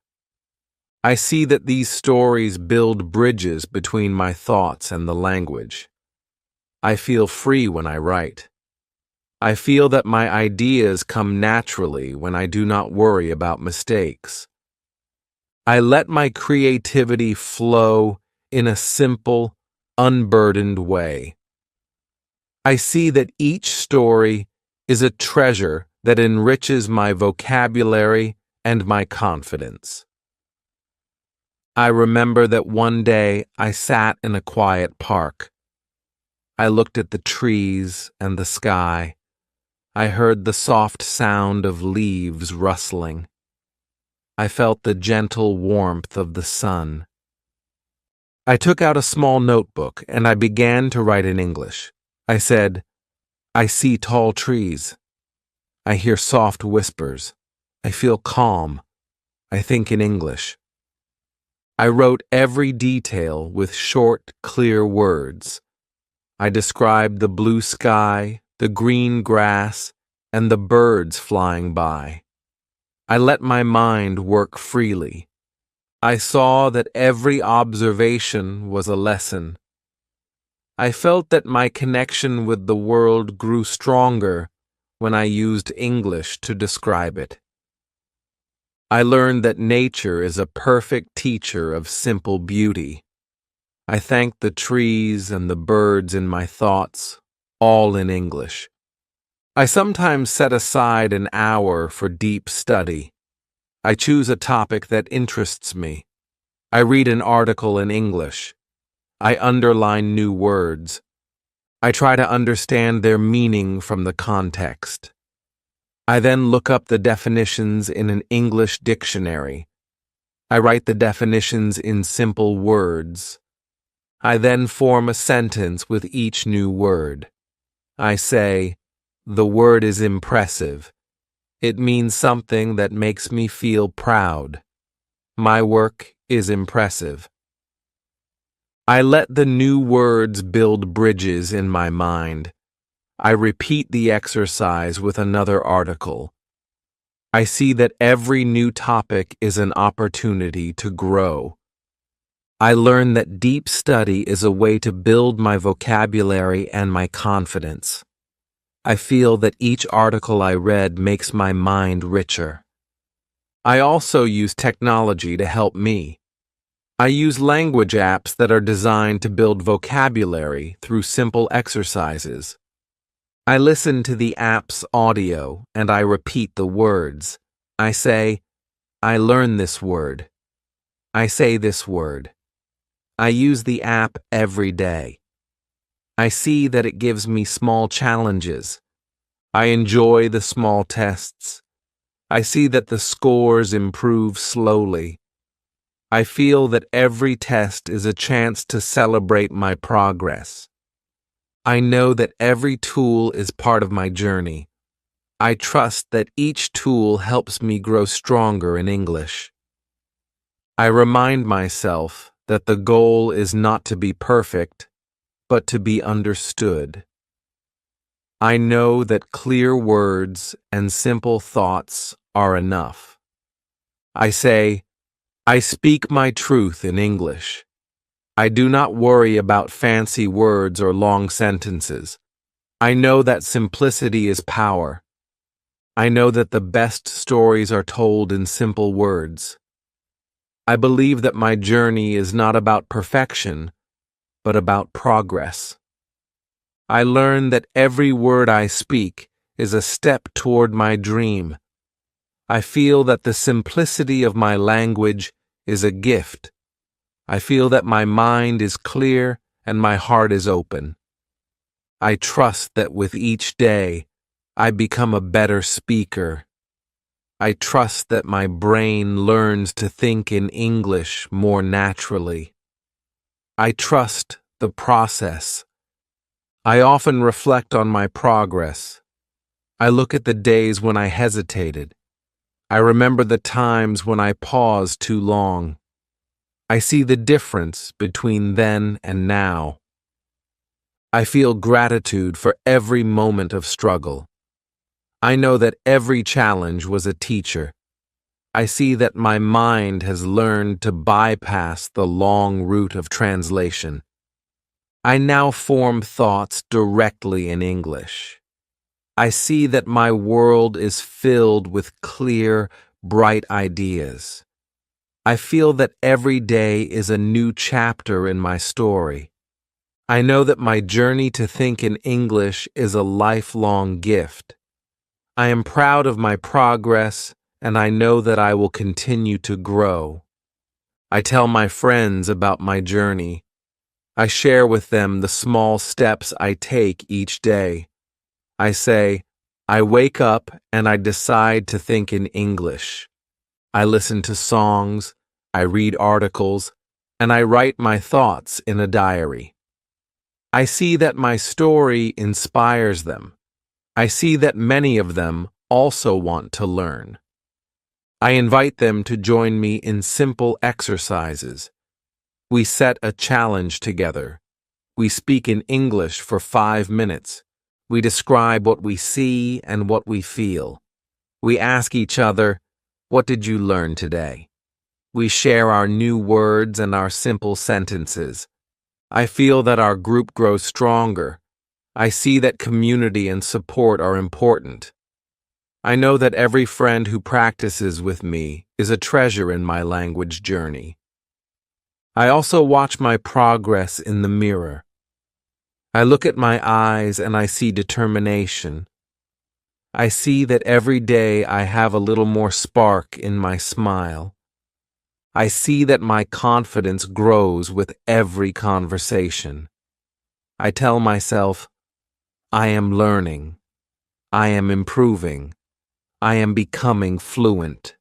I see that these stories build bridges between my thoughts and the language. I feel free when I write. I feel that my ideas come naturally when I do not worry about mistakes. I let my creativity flow in a simple, unburdened way. I see that each story is a treasure that enriches my vocabulary and my confidence. I remember that one day I sat in a quiet park. I looked at the trees and the sky. I heard the soft sound of leaves rustling. I felt the gentle warmth of the sun. I took out a small notebook and I began to write in English. I said, "I see tall trees. I hear soft whispers. I feel calm. I think in English." I wrote every detail with short, clear words. I described the blue sky, the green grass, and the birds flying by. I let my mind work freely. I saw that every observation was a lesson. I felt that my connection with the world grew stronger when I used English to describe it. I learned that nature is a perfect teacher of simple beauty. I thanked the trees and the birds in my thoughts, all in English. I sometimes set aside an hour for deep study. I choose a topic that interests me. I read an article in English. I underline new words. I try to understand their meaning from the context. I then look up the definitions in an English dictionary. I write the definitions in simple words. I then form a sentence with each new word. I say, "The word is impressive. It means something that makes me feel proud. My work is impressive." I let the new words build bridges in my mind. I repeat the exercise with another article. I see that every new topic is an opportunity to grow. I learn that deep study is a way to build my vocabulary and my confidence. I feel that each article I read makes my mind richer. I also use technology to help me. I use language apps that are designed to build vocabulary through simple exercises. I listen to the app's audio and I repeat the words. I say, "I learn this word." I say this word. I use the app every day. I see that it gives me small challenges. I enjoy the small tests. I see that the scores improve slowly. I feel that every test is a chance to celebrate my progress. I know that every tool is part of my journey. I trust that each tool helps me grow stronger in English. I remind myself that the goal is not to be perfect, but to be understood. I know that clear words and simple thoughts are enough. I say, "I speak my truth in English." I do not worry about fancy words or long sentences. I know that simplicity is power. I know that the best stories are told in simple words. I believe that my journey is not about perfection, but about progress. I learn that every word I speak is a step toward my dream. I feel that the simplicity of my language is a gift. I feel that my mind is clear and my heart is open. I trust that with each day, I become a better speaker. I trust that my brain learns to think in English more naturally. I trust the process. I often reflect on my progress. I look at the days when I hesitated. I remember the times when I paused too long. I see the difference between then and now. I feel gratitude for every moment of struggle. I know that every challenge was a teacher. I see that my mind has learned to bypass the long route of translation. I now form thoughts directly in English. I see that my world is filled with clear, bright ideas. I feel that every day is a new chapter in my story. I know that my journey to think in English is a lifelong gift. I am proud of my progress, and I know that I will continue to grow. I tell my friends about my journey. I share with them the small steps I take each day. I say, I wake up and I decide to think in English. I listen to songs, I read articles, and I write my thoughts in a diary. I see that my story inspires them. I see that many of them also want to learn. I invite them to join me in simple exercises. We set a challenge together. We speak in English for 5 minutes. We describe what we see and what we feel. We ask each other, "What did you learn today?" We share our new words and our simple sentences. I feel that our group grows stronger. I see that community and support are important. I know that every friend who practices with me is a treasure in my language journey. I also watch my progress in the mirror. I look at my eyes and I see determination. I see that every day I have a little more spark in my smile. I see that my confidence grows with every conversation. I tell myself, I am learning. I am improving. I am becoming fluent.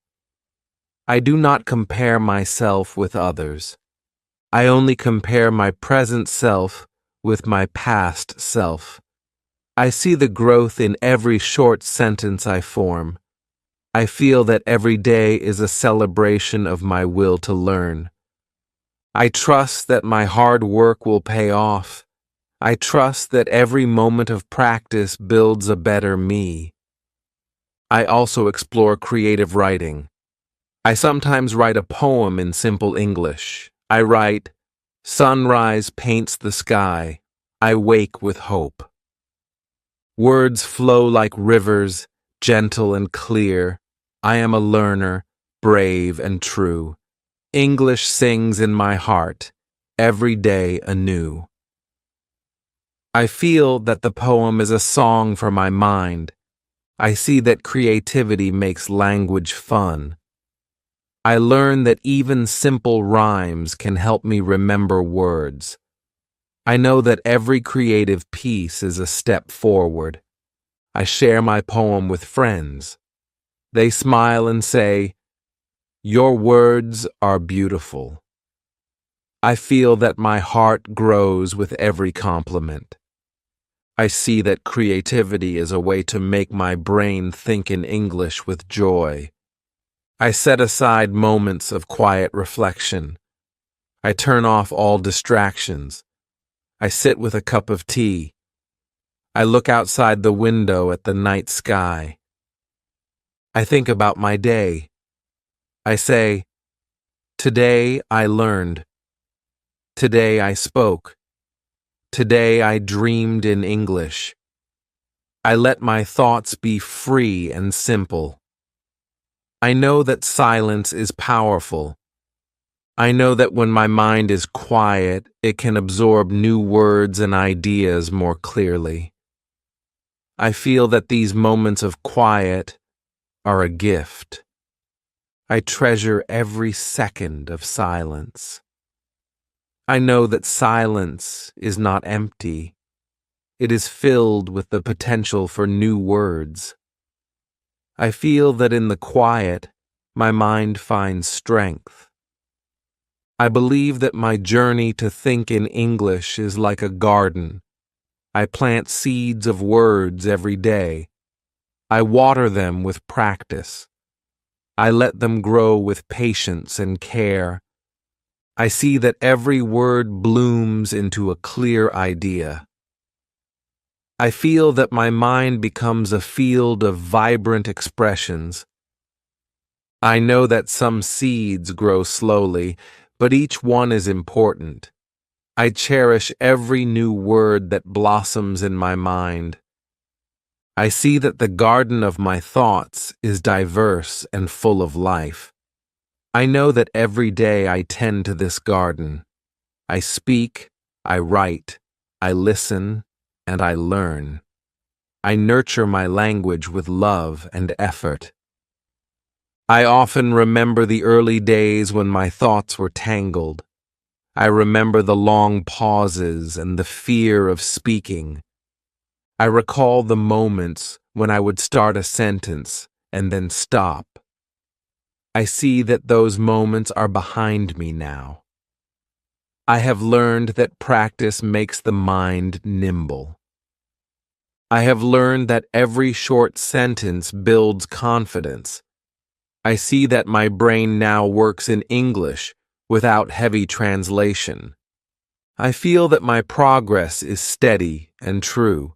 I do not compare myself with others. I only compare my present self with my past self. I see the growth in every short sentence I form. I feel that every day is a celebration of my will to learn. I trust that my hard work will pay off. I trust that every moment of practice builds a better me. I also explore creative writing. I sometimes write a poem in simple English. I write, "Sunrise paints the sky. I wake with hope." Words flow like rivers, gentle and clear. I am a learner, brave and true. English sings in my heart, every day anew. I feel that the poem is a song for my mind. I see that creativity makes language fun. I learn that even simple rhymes can help me remember words. I know that every creative piece is a step forward. I share my poem with friends. They smile and say, "Your words are beautiful." I feel that my heart grows with every compliment. I see that creativity is a way to make my brain think in English with joy. I set aside moments of quiet reflection. I turn off all distractions. I sit with a cup of tea. I look outside the window at the night sky. I think about my day. I say, "Today I learned. Today I spoke. Today I dreamed in English." I let my thoughts be free and simple. I know that silence is powerful. I know that when my mind is quiet, it can absorb new words and ideas more clearly. I feel that these moments of quiet are a gift. I treasure every second of silence. I know that silence is not empty. It is filled with the potential for new words. I feel that in the quiet, my mind finds strength. I believe that my journey to think in English is like a garden. I plant seeds of words every day. I water them with practice. I let them grow with patience and care. I see that every word blooms into a clear idea. I feel that my mind becomes a field of vibrant expressions. I know that some seeds grow slowly, but each one is important. I cherish every new word that blossoms in my mind. I see that the garden of my thoughts is diverse and full of life. I know that every day I tend to this garden. I speak, I write, I listen, and I learn. I nurture my language with love and effort. I often remember the early days when my thoughts were tangled. I remember the long pauses and the fear of speaking. I recall the moments when I would start a sentence and then stop. I see that those moments are behind me now. I have learned that practice makes the mind nimble. I have learned that every short sentence builds confidence. I see that my brain now works in English without heavy translation. I feel that my progress is steady and true.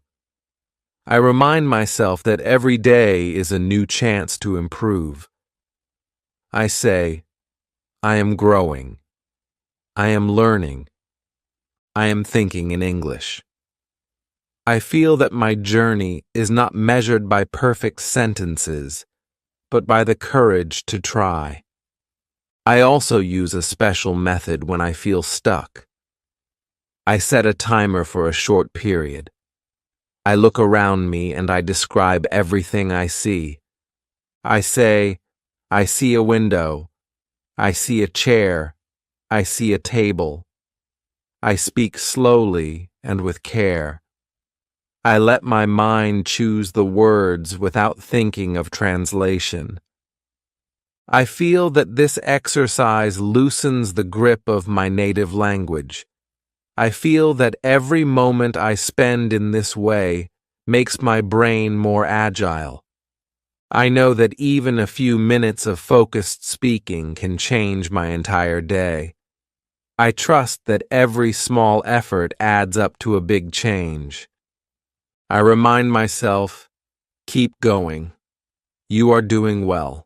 I remind myself that every day is a new chance to improve. I say, I am growing. I am learning. I am thinking in English. I feel that my journey is not measured by perfect sentences, but by the courage to try. I also use a special method when I feel stuck. I set a timer for a short period. I look around me and I describe everything I see. I say, I see a window. I see a chair. I see a table. I speak slowly and with care. I let my mind choose the words without thinking of translation. I feel that this exercise loosens the grip of my native language. I feel that every moment I spend in this way makes my brain more agile. I know that even a few minutes of focused speaking can change my entire day. I trust that every small effort adds up to a big change. I remind myself, keep going. You are doing well.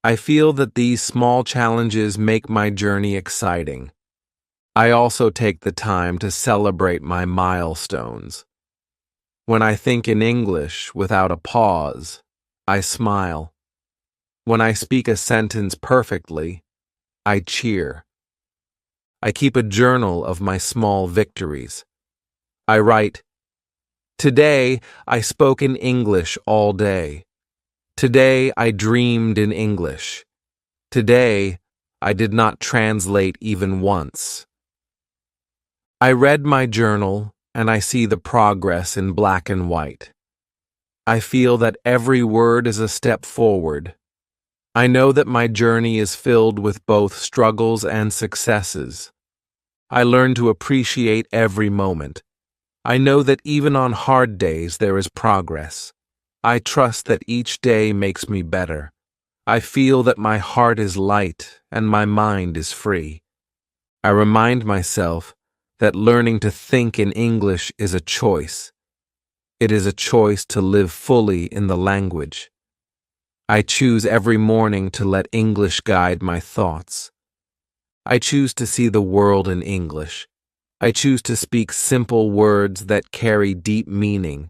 I feel that these small challenges make my journey exciting. I also take the time to celebrate my milestones. When I think in English without a pause, I smile. When I speak a sentence perfectly, I cheer. I keep a journal of my small victories. I write, today I spoke in English all day. Today I dreamed in English. Today I did not translate even once. I read my journal and I see the progress in black and white. I feel that every word is a step forward. I know that my journey is filled with both struggles and successes. I learn to appreciate every moment. I know that even on hard days there is progress. I trust that each day makes me better. I feel that my heart is light and my mind is free. I remind myself that learning to think in English is a choice. It is a choice to live fully in the language. I choose every morning to let English guide my thoughts. I choose to see the world in English. I choose to speak simple words that carry deep meaning.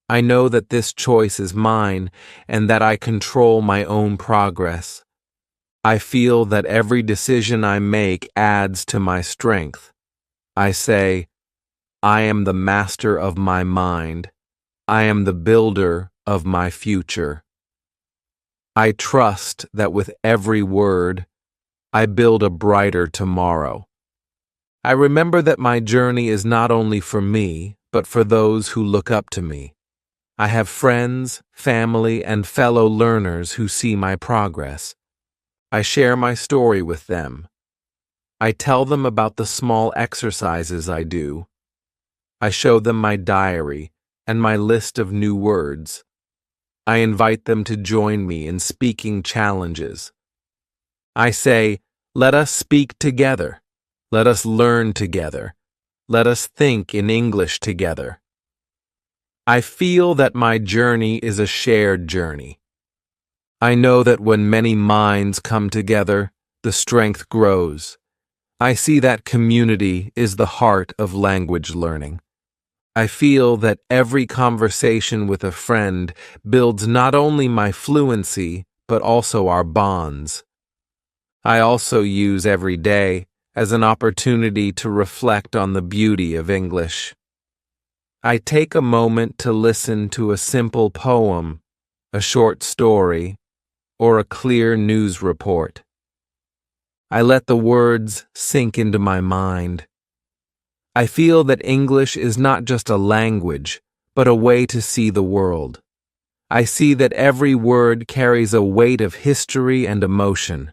I know that this choice is mine and that I control my own progress. I feel that every decision I make adds to my strength. I say, I am the master of my mind. I am the builder of my future. I trust that with every word, I build a brighter tomorrow. I remember that my journey is not only for me, but for those who look up to me. I have friends, family, and fellow learners who see my progress. I share my story with them. I tell them about the small exercises I do. I show them my diary and my list of new words. I invite them to join me in speaking challenges. I say, let us speak together. Let us learn together. Let us think in English together. I feel that my journey is a shared journey. I know that when many minds come together, the strength grows. I see that community is the heart of language learning. I feel that every conversation with a friend builds not only my fluency, but also our bonds. I also use every day as an opportunity to reflect on the beauty of English. I take a moment to listen to a simple poem, a short story, or a clear news report. I let the words sink into my mind. I feel that English is not just a language, but a way to see the world. I see that every word carries a weight of history and emotion.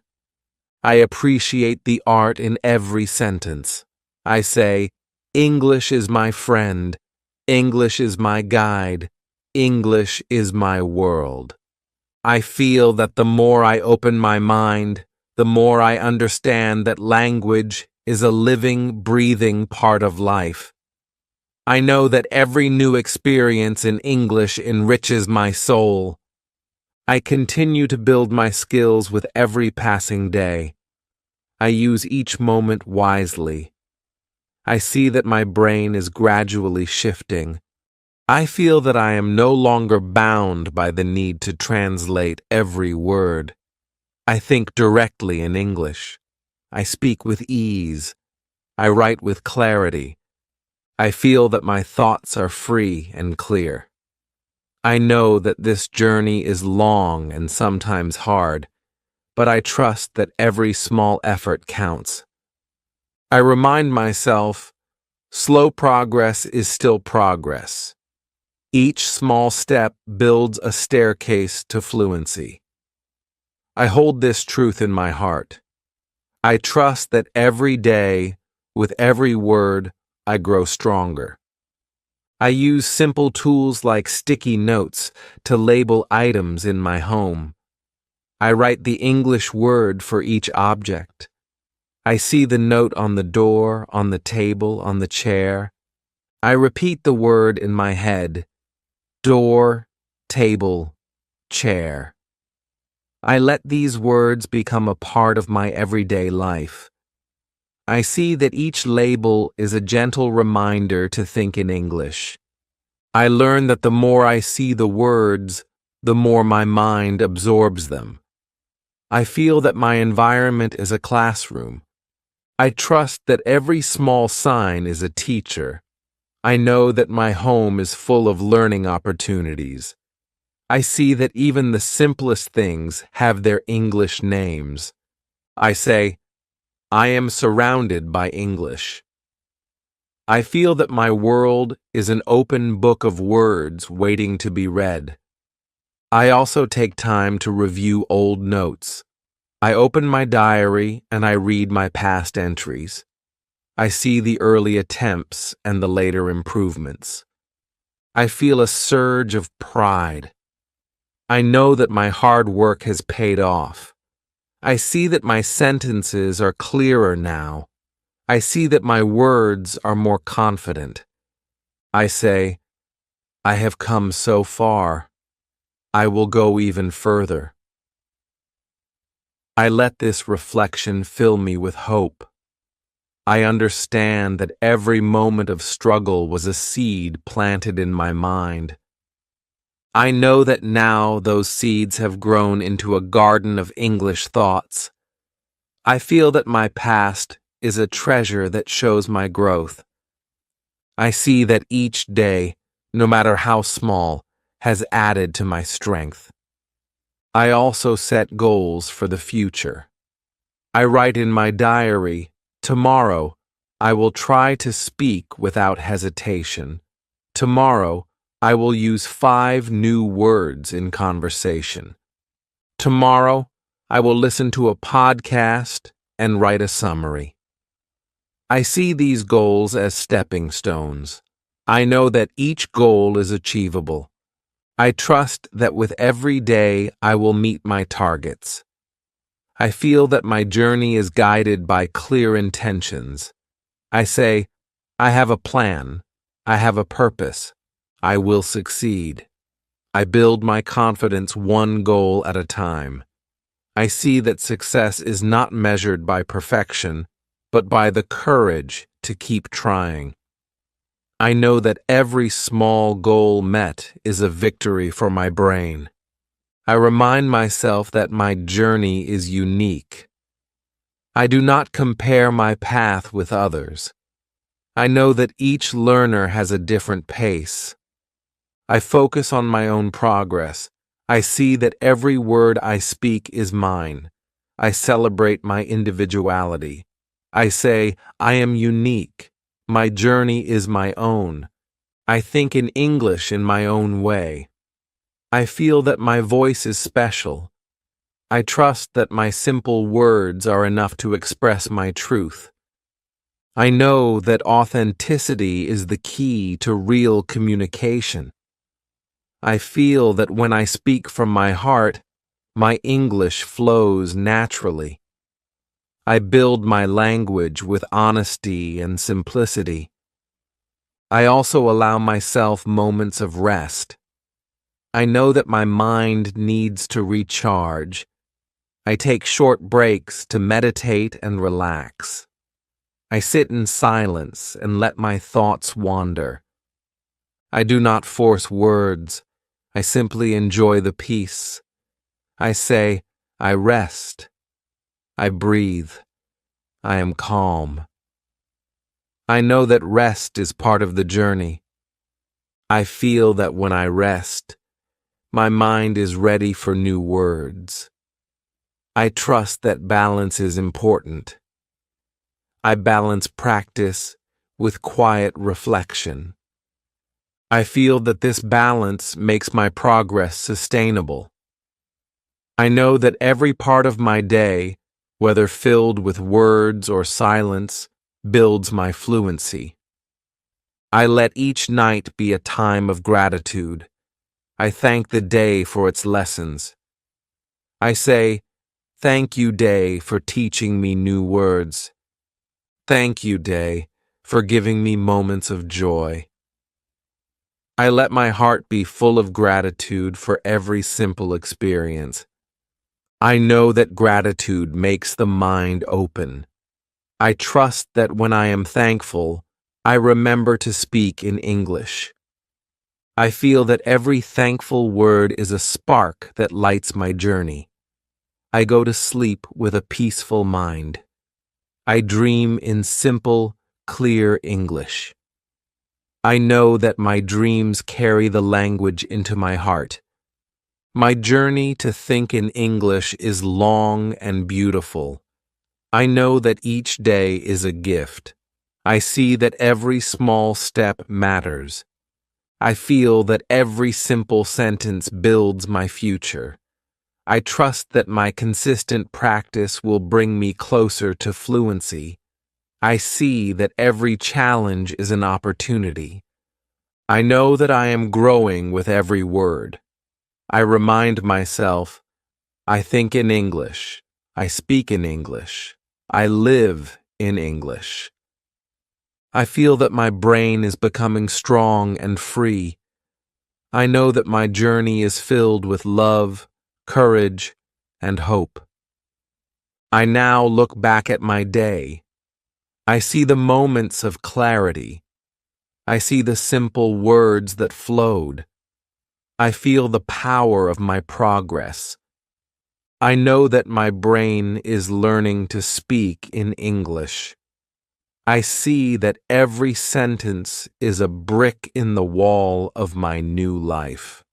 I appreciate the art in every sentence. I say, English is my friend. English is my guide. English is my world. I feel that the more I open my mind, the more I understand that language is a living, breathing part of life. I know that every new experience in English enriches my soul. I continue to build my skills with every passing day. I use each moment wisely. I see that my brain is gradually shifting. I feel that I am no longer bound by the need to translate every word. I think directly in English. I speak with ease. I write with clarity. I feel that my thoughts are free and clear. I know that this journey is long and sometimes hard, but I trust that every small effort counts. I remind myself, slow progress is still progress. Each small step builds a staircase to fluency. I hold this truth in my heart. I trust that every day, with every word, I grow stronger. I use simple tools like sticky notes to label items in my home. I write the English word for each object. I see the note on the door, on the table, on the chair. I repeat the word in my head: door, table, chair. I let these words become a part of my everyday life. I see that each label is a gentle reminder to think in English. I learn that the more I see the words, the more my mind absorbs them. I feel that my environment is a classroom. I trust that every small sign is a teacher. I know that my home is full of learning opportunities. I see that even the simplest things have their English names. I say, I am surrounded by English. I feel that my world is an open book of words waiting to be read. I also take time to review old notes. I open my diary and I read my past entries. I see the early attempts and the later improvements. I feel a surge of pride. I know that my hard work has paid off. I see that my sentences are clearer now. I see that my words are more confident. I say, I have come so far. I will go even further. I let this reflection fill me with hope. I understand that every moment of struggle was a seed planted in my mind. I know that now those seeds have grown into a garden of English thoughts. I feel that my past is a treasure that shows my growth. I see that each day, no matter how small, has added to my strength. I also set goals for the future. I write in my diary, tomorrow, I will try to speak without hesitation. Tomorrow, I will use 5 new words in conversation. Tomorrow, I will listen to a podcast and write a summary. I see these goals as stepping stones. I know that each goal is achievable. I trust that with every day I will meet my targets. I feel that my journey is guided by clear intentions. I say, I have a plan. I have a purpose. I will succeed. I build my confidence one goal at a time. I see that success is not measured by perfection, but by the courage to keep trying. I know that every small goal met is a victory for my brain. I remind myself that my journey is unique. I do not compare my path with others. I know that each learner has a different pace. I focus on my own progress. I see that every word I speak is mine. I celebrate my individuality. I say, I am unique. My journey is my own. I think in English in my own way. I feel that my voice is special. I trust that my simple words are enough to express my truth. I know that authenticity is the key to real communication. I feel that when I speak from my heart, my English flows naturally. I build my language with honesty and simplicity. I also allow myself moments of rest. I know that my mind needs to recharge. I take short breaks to meditate and relax. I sit in silence and let my thoughts wander. I do not force words. I simply enjoy the peace. I say, I rest. I breathe. I am calm. I know that rest is part of the journey. I feel that when I rest, my mind is ready for new words. I trust that balance is important. I balance practice with quiet reflection. I feel that this balance makes my progress sustainable. I know that every part of my day, whether filled with words or silence, builds my fluency. I let each night be a time of gratitude. I thank the day for its lessons. I say, thank you, day, for teaching me new words. Thank you, day, for giving me moments of joy. I let my heart be full of gratitude for every simple experience. I know that gratitude makes the mind open. I trust that when I am thankful, I remember to speak in English. I feel that every thankful word is a spark that lights my journey. I go to sleep with a peaceful mind. I dream in simple, clear English. I know that my dreams carry the language into my heart. My journey to think in English is long and beautiful. I know that each day is a gift. I see that every small step matters. I feel that every simple sentence builds my future. I trust that my consistent practice will bring me closer to fluency. I see that every challenge is an opportunity. I know that I am growing with every word. I remind myself, I think in English, I speak in English, I live in English. I feel that my brain is becoming strong and free. I know that my journey is filled with love, courage, and hope. I now look back at my day. I see the moments of clarity. I see the simple words that flowed. I feel the power of my progress. I know that my brain is learning to speak in English. I see that every sentence is a brick in the wall of my new life.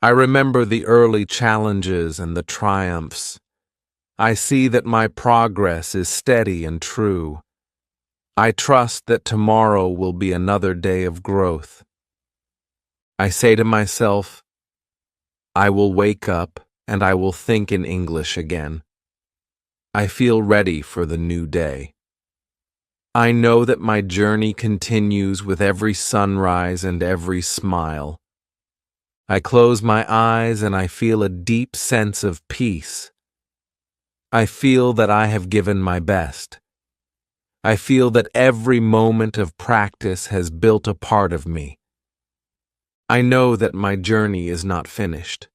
I remember the early challenges and the triumphs. I see that my progress is steady and true. I trust that tomorrow will be another day of growth. I say to myself, I will wake up and I will think in English again. I feel ready for the new day. I know that my journey continues with every sunrise and every smile. I close my eyes and I feel a deep sense of peace. I feel that I have given my best. I feel that every moment of practice has built a part of me. I know that my journey is not finished.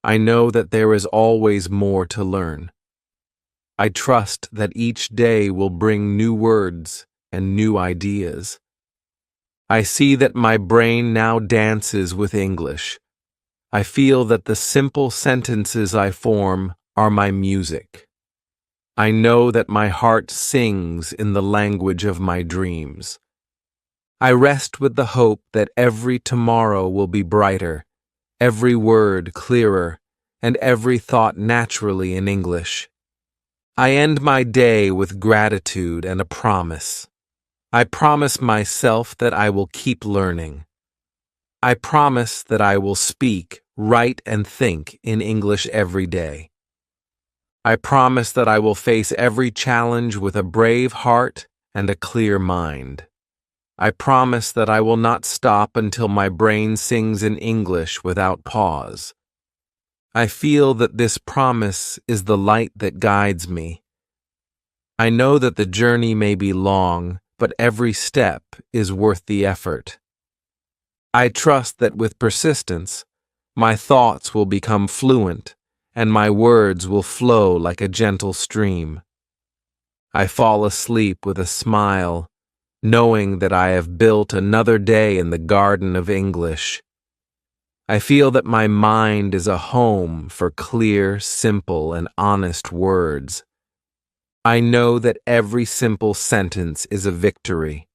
I know that there is always more to learn. I trust that each day will bring new words and new ideas. I see that my brain now dances with English. I feel that the simple sentences I form are my music. I know that my heart sings in the language of my dreams. I rest with the hope that every tomorrow will be brighter, every word clearer, and every thought naturally in English. I end my day with gratitude and a promise. I promise myself that I will keep learning. I promise that I will speak, write, and think in English every day. I promise that I will face every challenge with a brave heart and a clear mind. I promise that I will not stop until my brain sings in English without pause. I feel that this promise is the light that guides me. I know that the journey may be long, but every step is worth the effort. I trust that with persistence, my thoughts will become fluent and my words will flow like a gentle stream. I fall asleep with a smile, knowing that I have built another day in the garden of English. I feel that my mind is a home for clear, simple, and honest words. I know that every simple sentence is a victory.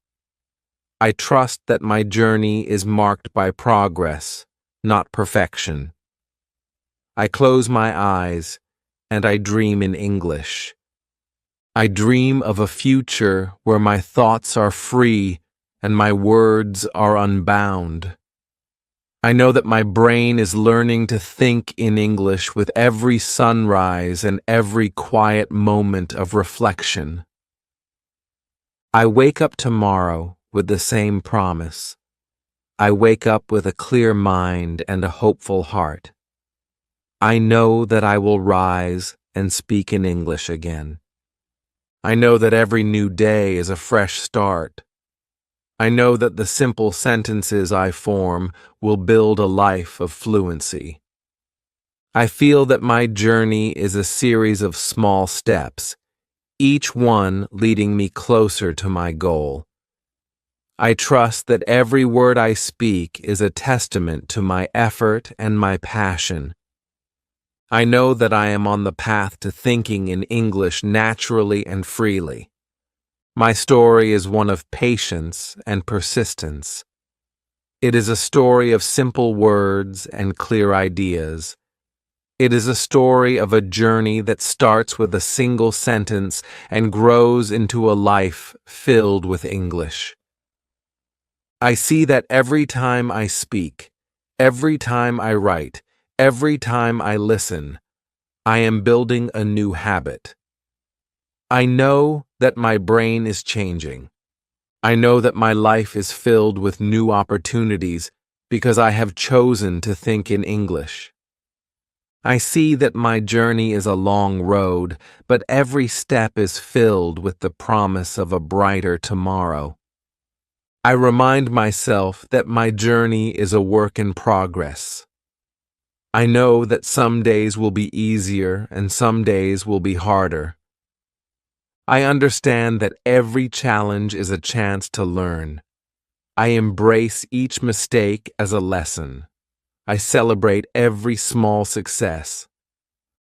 I trust that my journey is marked by progress, not perfection. I close my eyes and I dream in English. I dream of a future where my thoughts are free and my words are unbound. I know that my brain is learning to think in English with every sunrise and every quiet moment of reflection. I wake up tomorrow with the same promise. I wake up with a clear mind and a hopeful heart. I know that I will rise and speak in English again. I know that every new day is a fresh start. I know that the simple sentences I form will build a life of fluency. I feel that my journey is a series of small steps, each one leading me closer to my goal. I trust that every word I speak is a testament to my effort and my passion. I know that I am on the path to thinking in English naturally and freely. My story is one of patience and persistence. It is a story of simple words and clear ideas. It is a story of a journey that starts with a single sentence and grows into a life filled with English. I see that every time I speak, every time I write, every time I listen, I am building a new habit. I know that my brain is changing. I know that my life is filled with new opportunities because I have chosen to think in English. I see that my journey is a long road, but every step is filled with the promise of a brighter tomorrow. I remind myself that my journey is a work in progress. I know that some days will be easier and some days will be harder. I understand that every challenge is a chance to learn. I embrace each mistake as a lesson. I celebrate every small success.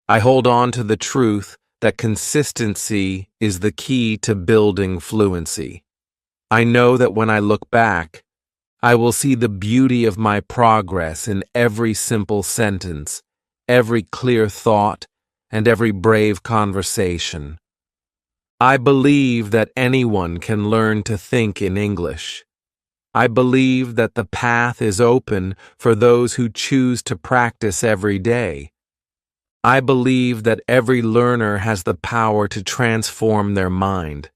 I hold on to the truth that consistency is the key to building fluency. I know that when I look back, I will see the beauty of my progress in every simple sentence, every clear thought, and every brave conversation. I believe that anyone can learn to think in English. I believe that the path is open for those who choose to practice every day. I believe that every learner has the power to transform their mind.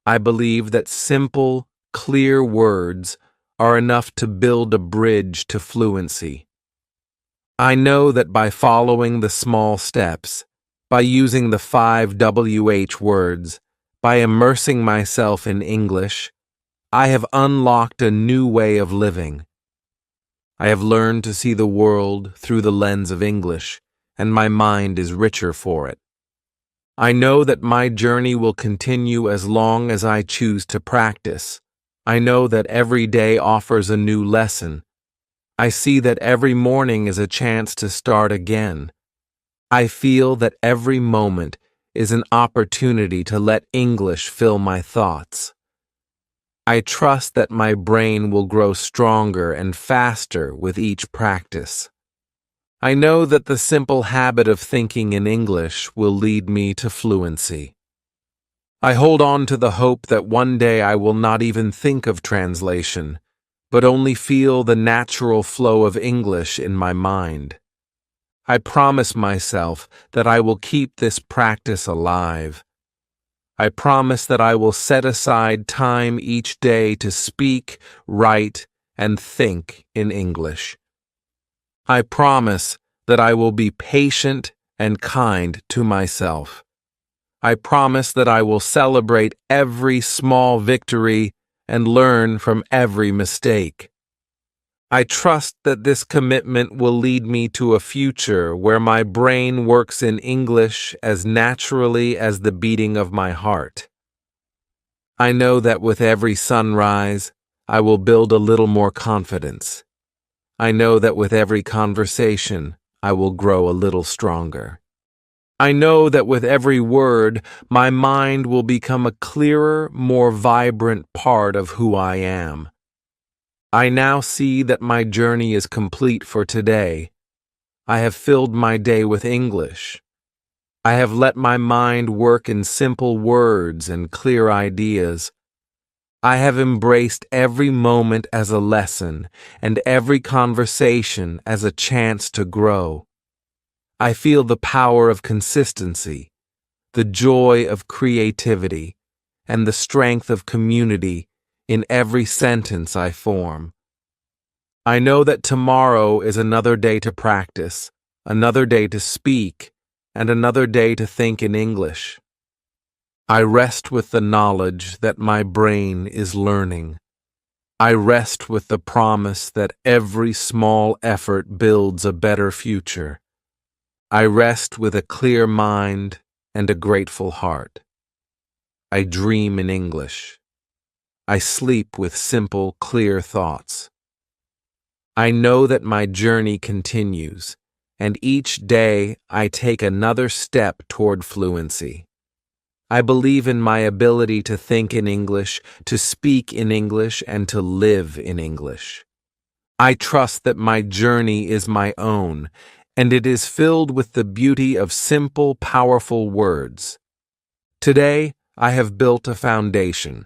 I believe that simple, clear words are enough to build a bridge to fluency. I know that by following the small steps, by using the 5 WH words, by immersing myself in English, I have unlocked a new way of living. I have learned to see the world through the lens of English, and my mind is richer for it. I know that my journey will continue as long as I choose to practice. I know that every day offers a new lesson. I see that every morning is a chance to start again. I feel that every moment is an opportunity to let English fill my thoughts. I trust that my brain will grow stronger and faster with each practice. I know that the simple habit of thinking in English will lead me to fluency. I hold on to the hope that one day I will not even think of translation, but only feel the natural flow of English in my mind. I promise myself that I will keep this practice alive. I promise that I will set aside time each day to speak, write, and think in English. I promise that I will be patient and kind to myself. I promise that I will celebrate every small victory and learn from every mistake. I trust that this commitment will lead me to a future where my brain works in English as naturally as the beating of my heart. I know that with every sunrise, I will build a little more confidence. I know that with every conversation, I will grow a little stronger. I know that with every word, my mind will become a clearer, more vibrant part of who I am. I now see that my journey is complete for today. I have filled my day with English. I have let my mind work in simple words and clear ideas. I have embraced every moment as a lesson and every conversation as a chance to grow. I feel the power of consistency, the joy of creativity, and the strength of community in every sentence I form. I know that tomorrow is another day to practice, another day to speak, and another day to think in English. I rest with the knowledge that my brain is learning. I rest with the promise that every small effort builds a better future. I rest with a clear mind and a grateful heart. I dream in English. I sleep with simple, clear thoughts. I know that my journey continues, and each day I take another step toward fluency. I believe in my ability to think in English, to speak in English, and to live in English. I trust that my journey is my own, and it is filled with the beauty of simple, powerful words. Today, I have built a foundation.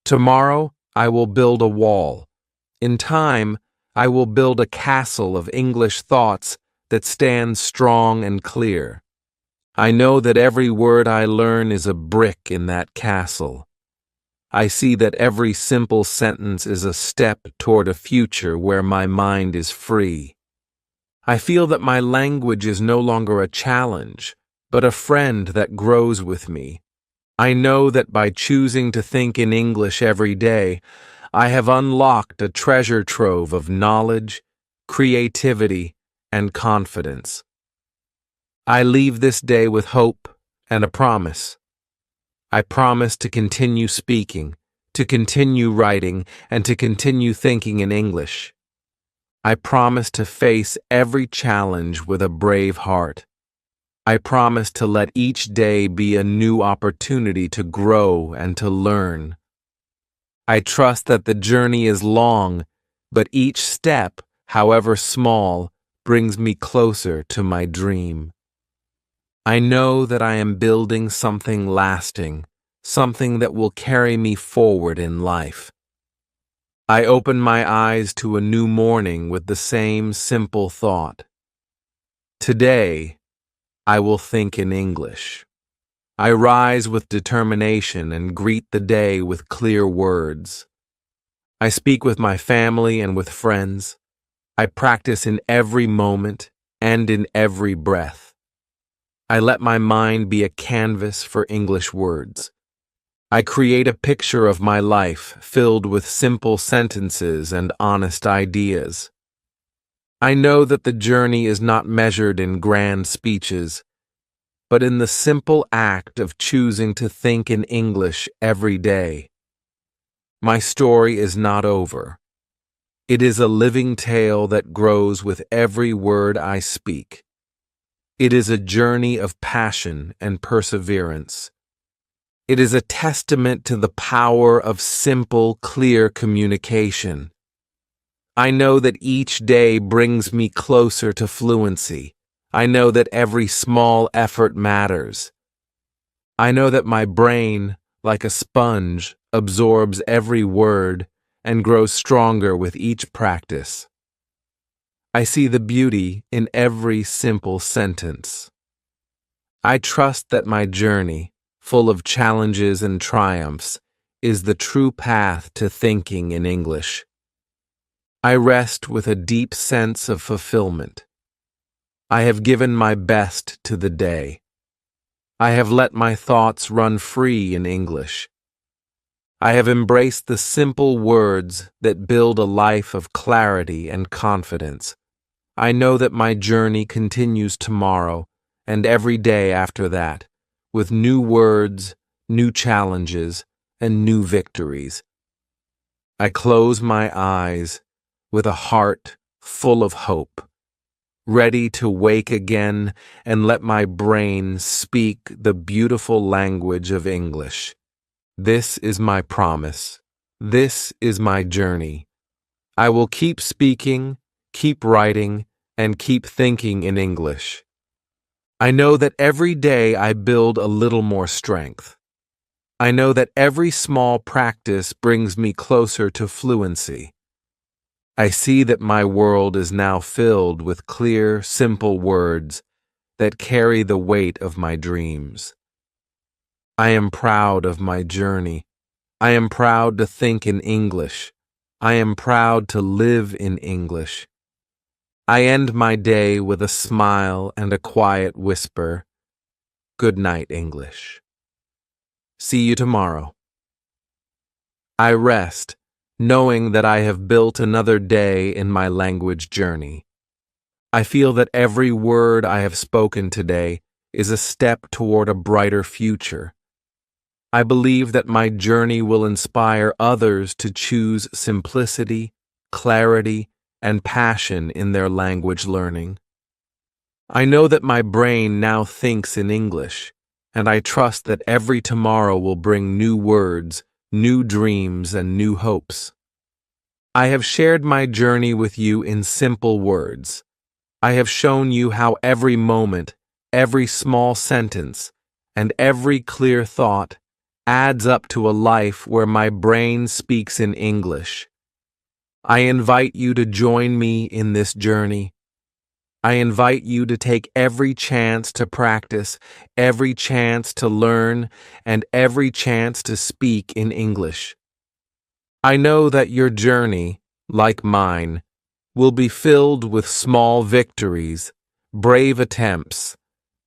Tomorrow, I will build a wall. In time, I will build a castle of English thoughts that stands strong and clear. I know that every word I learn is a brick in that castle. I see that every simple sentence is a step toward a future where my mind is free. I feel that my language is no longer a challenge, but a friend that grows with me. I know that by choosing to think in English every day, I have unlocked a treasure trove of knowledge, creativity, and confidence. I leave this day with hope and a promise. I promise to continue speaking, to continue writing, and to continue thinking in English. I promise to face every challenge with a brave heart. I promise to let each day be a new opportunity to grow and to learn. I trust that the journey is long, but each step, however small, brings me closer to my dream. I know that I am building something lasting, something that will carry me forward in life. I open my eyes to a new morning with the same simple thought. Today, I will think in English. I rise with determination and greet the day with clear words. I speak with my family and with friends. I practice in every moment and in every breath. I let my mind be a canvas for English words. I create a picture of my life filled with simple sentences and honest ideas. I know that the journey is not measured in grand speeches, but in the simple act of choosing to think in English every day. My story is not over. It is a living tale that grows with every word I speak. It is a journey of passion and perseverance. It is a testament to the power of simple, clear communication. I know that each day brings me closer to fluency. I know that every small effort matters. I know that my brain, like a sponge, absorbs every word and grows stronger with each practice. I see the beauty in every simple sentence. I trust that my journey, full of challenges and triumphs, is the true path to thinking in English. I rest with a deep sense of fulfillment. I have given my best to the day. I have let my thoughts run free in English. I have embraced the simple words that build a life of clarity and confidence. I know that my journey continues tomorrow and every day after that, with new words, new challenges, and new victories. I close my eyes with a heart full of hope, ready to wake again and let my brain speak the beautiful language of English. This is my promise. This is my journey. I will keep speaking, keep writing, and keep thinking in English. I know that every day I build a little more strength. I know that every small practice brings me closer to fluency. I see that my world is now filled with clear, simple words that carry the weight of my dreams. I am proud of my journey. I am proud to think in English. I am proud to live in English. I end my day with a smile and a quiet whisper. Good night, English. See you tomorrow. I rest, knowing that I have built another day in my language journey. I feel that every word I have spoken today is a step toward a brighter future. I believe that my journey will inspire others to choose simplicity, clarity, and passion in their language learning. I know that my brain now thinks in English, and I trust that every tomorrow will bring new words, new dreams, and new hopes. I have shared my journey with you in simple words. I have shown you how every moment, every small sentence, and every clear thought adds up to a life where my brain speaks in English. I invite you to join me in this journey. I invite you to take every chance to practice, every chance to learn, and every chance to speak in English. I know that your journey, like mine, will be filled with small victories, brave attempts,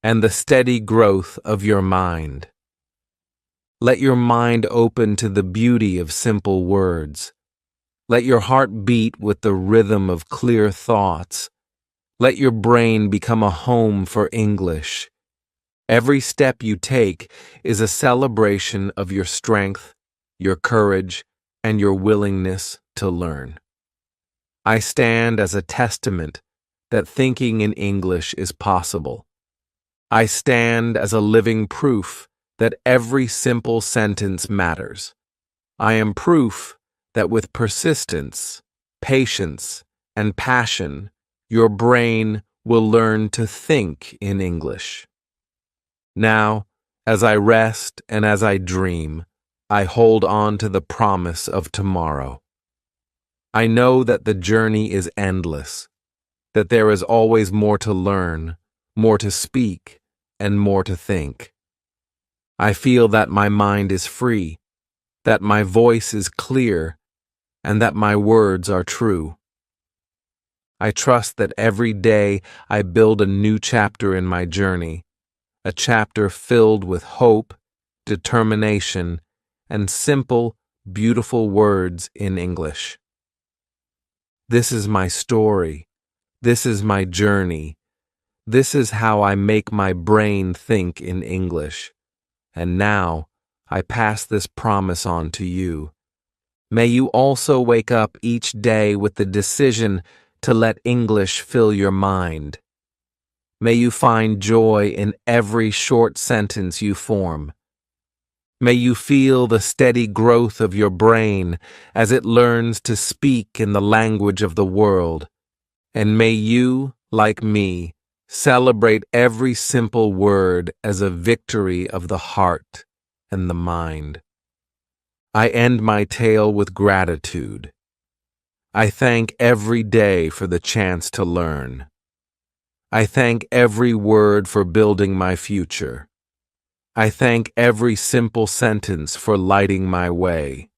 and the steady growth of your mind. Let your mind open to the beauty of simple words. Let your heart beat with the rhythm of clear thoughts. Let your brain become a home for English. Every step you take is a celebration of your strength, your courage, and your willingness to learn. I stand as a testament that thinking in English is possible. I stand as a living proof that every simple sentence matters. I am proof that with persistence, patience, and passion, your brain will learn to think in English. Now, as I rest and as I dream, I hold on to the promise of tomorrow. I know that the journey is endless, that there is always more to learn, more to speak, and more to think. I feel that my mind is free, that my voice is clear, and that my words are true. I trust that every day I build a new chapter in my journey, a chapter filled with hope, determination, and simple, beautiful words in English. This is my story. This is my journey. This is how I make my brain think in English. And now, I pass this promise on to you. May you also wake up each day with the decision to let English fill your mind. May you find joy in every short sentence you form. May you feel the steady growth of your brain as it learns to speak in the language of the world. And may you, like me, celebrate every simple word as a victory of the heart and the mind. I end my tale with gratitude. I thank every day for the chance to learn. I thank every word for building my future. I thank every simple sentence for lighting my way.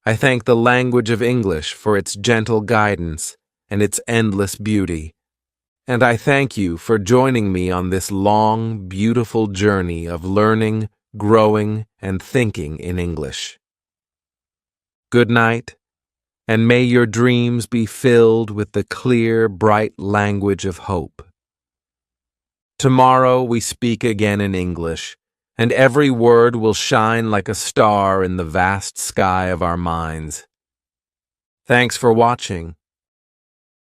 I thank the language of English for its gentle guidance and its endless beauty. And I thank you for joining me on this long, beautiful journey of learning, growing, and thinking in English. Good night, and may your dreams be filled with the clear, bright language of hope. Tomorrow we speak again in English, and every word will shine like a star in the vast sky of our minds. Thanks for watching.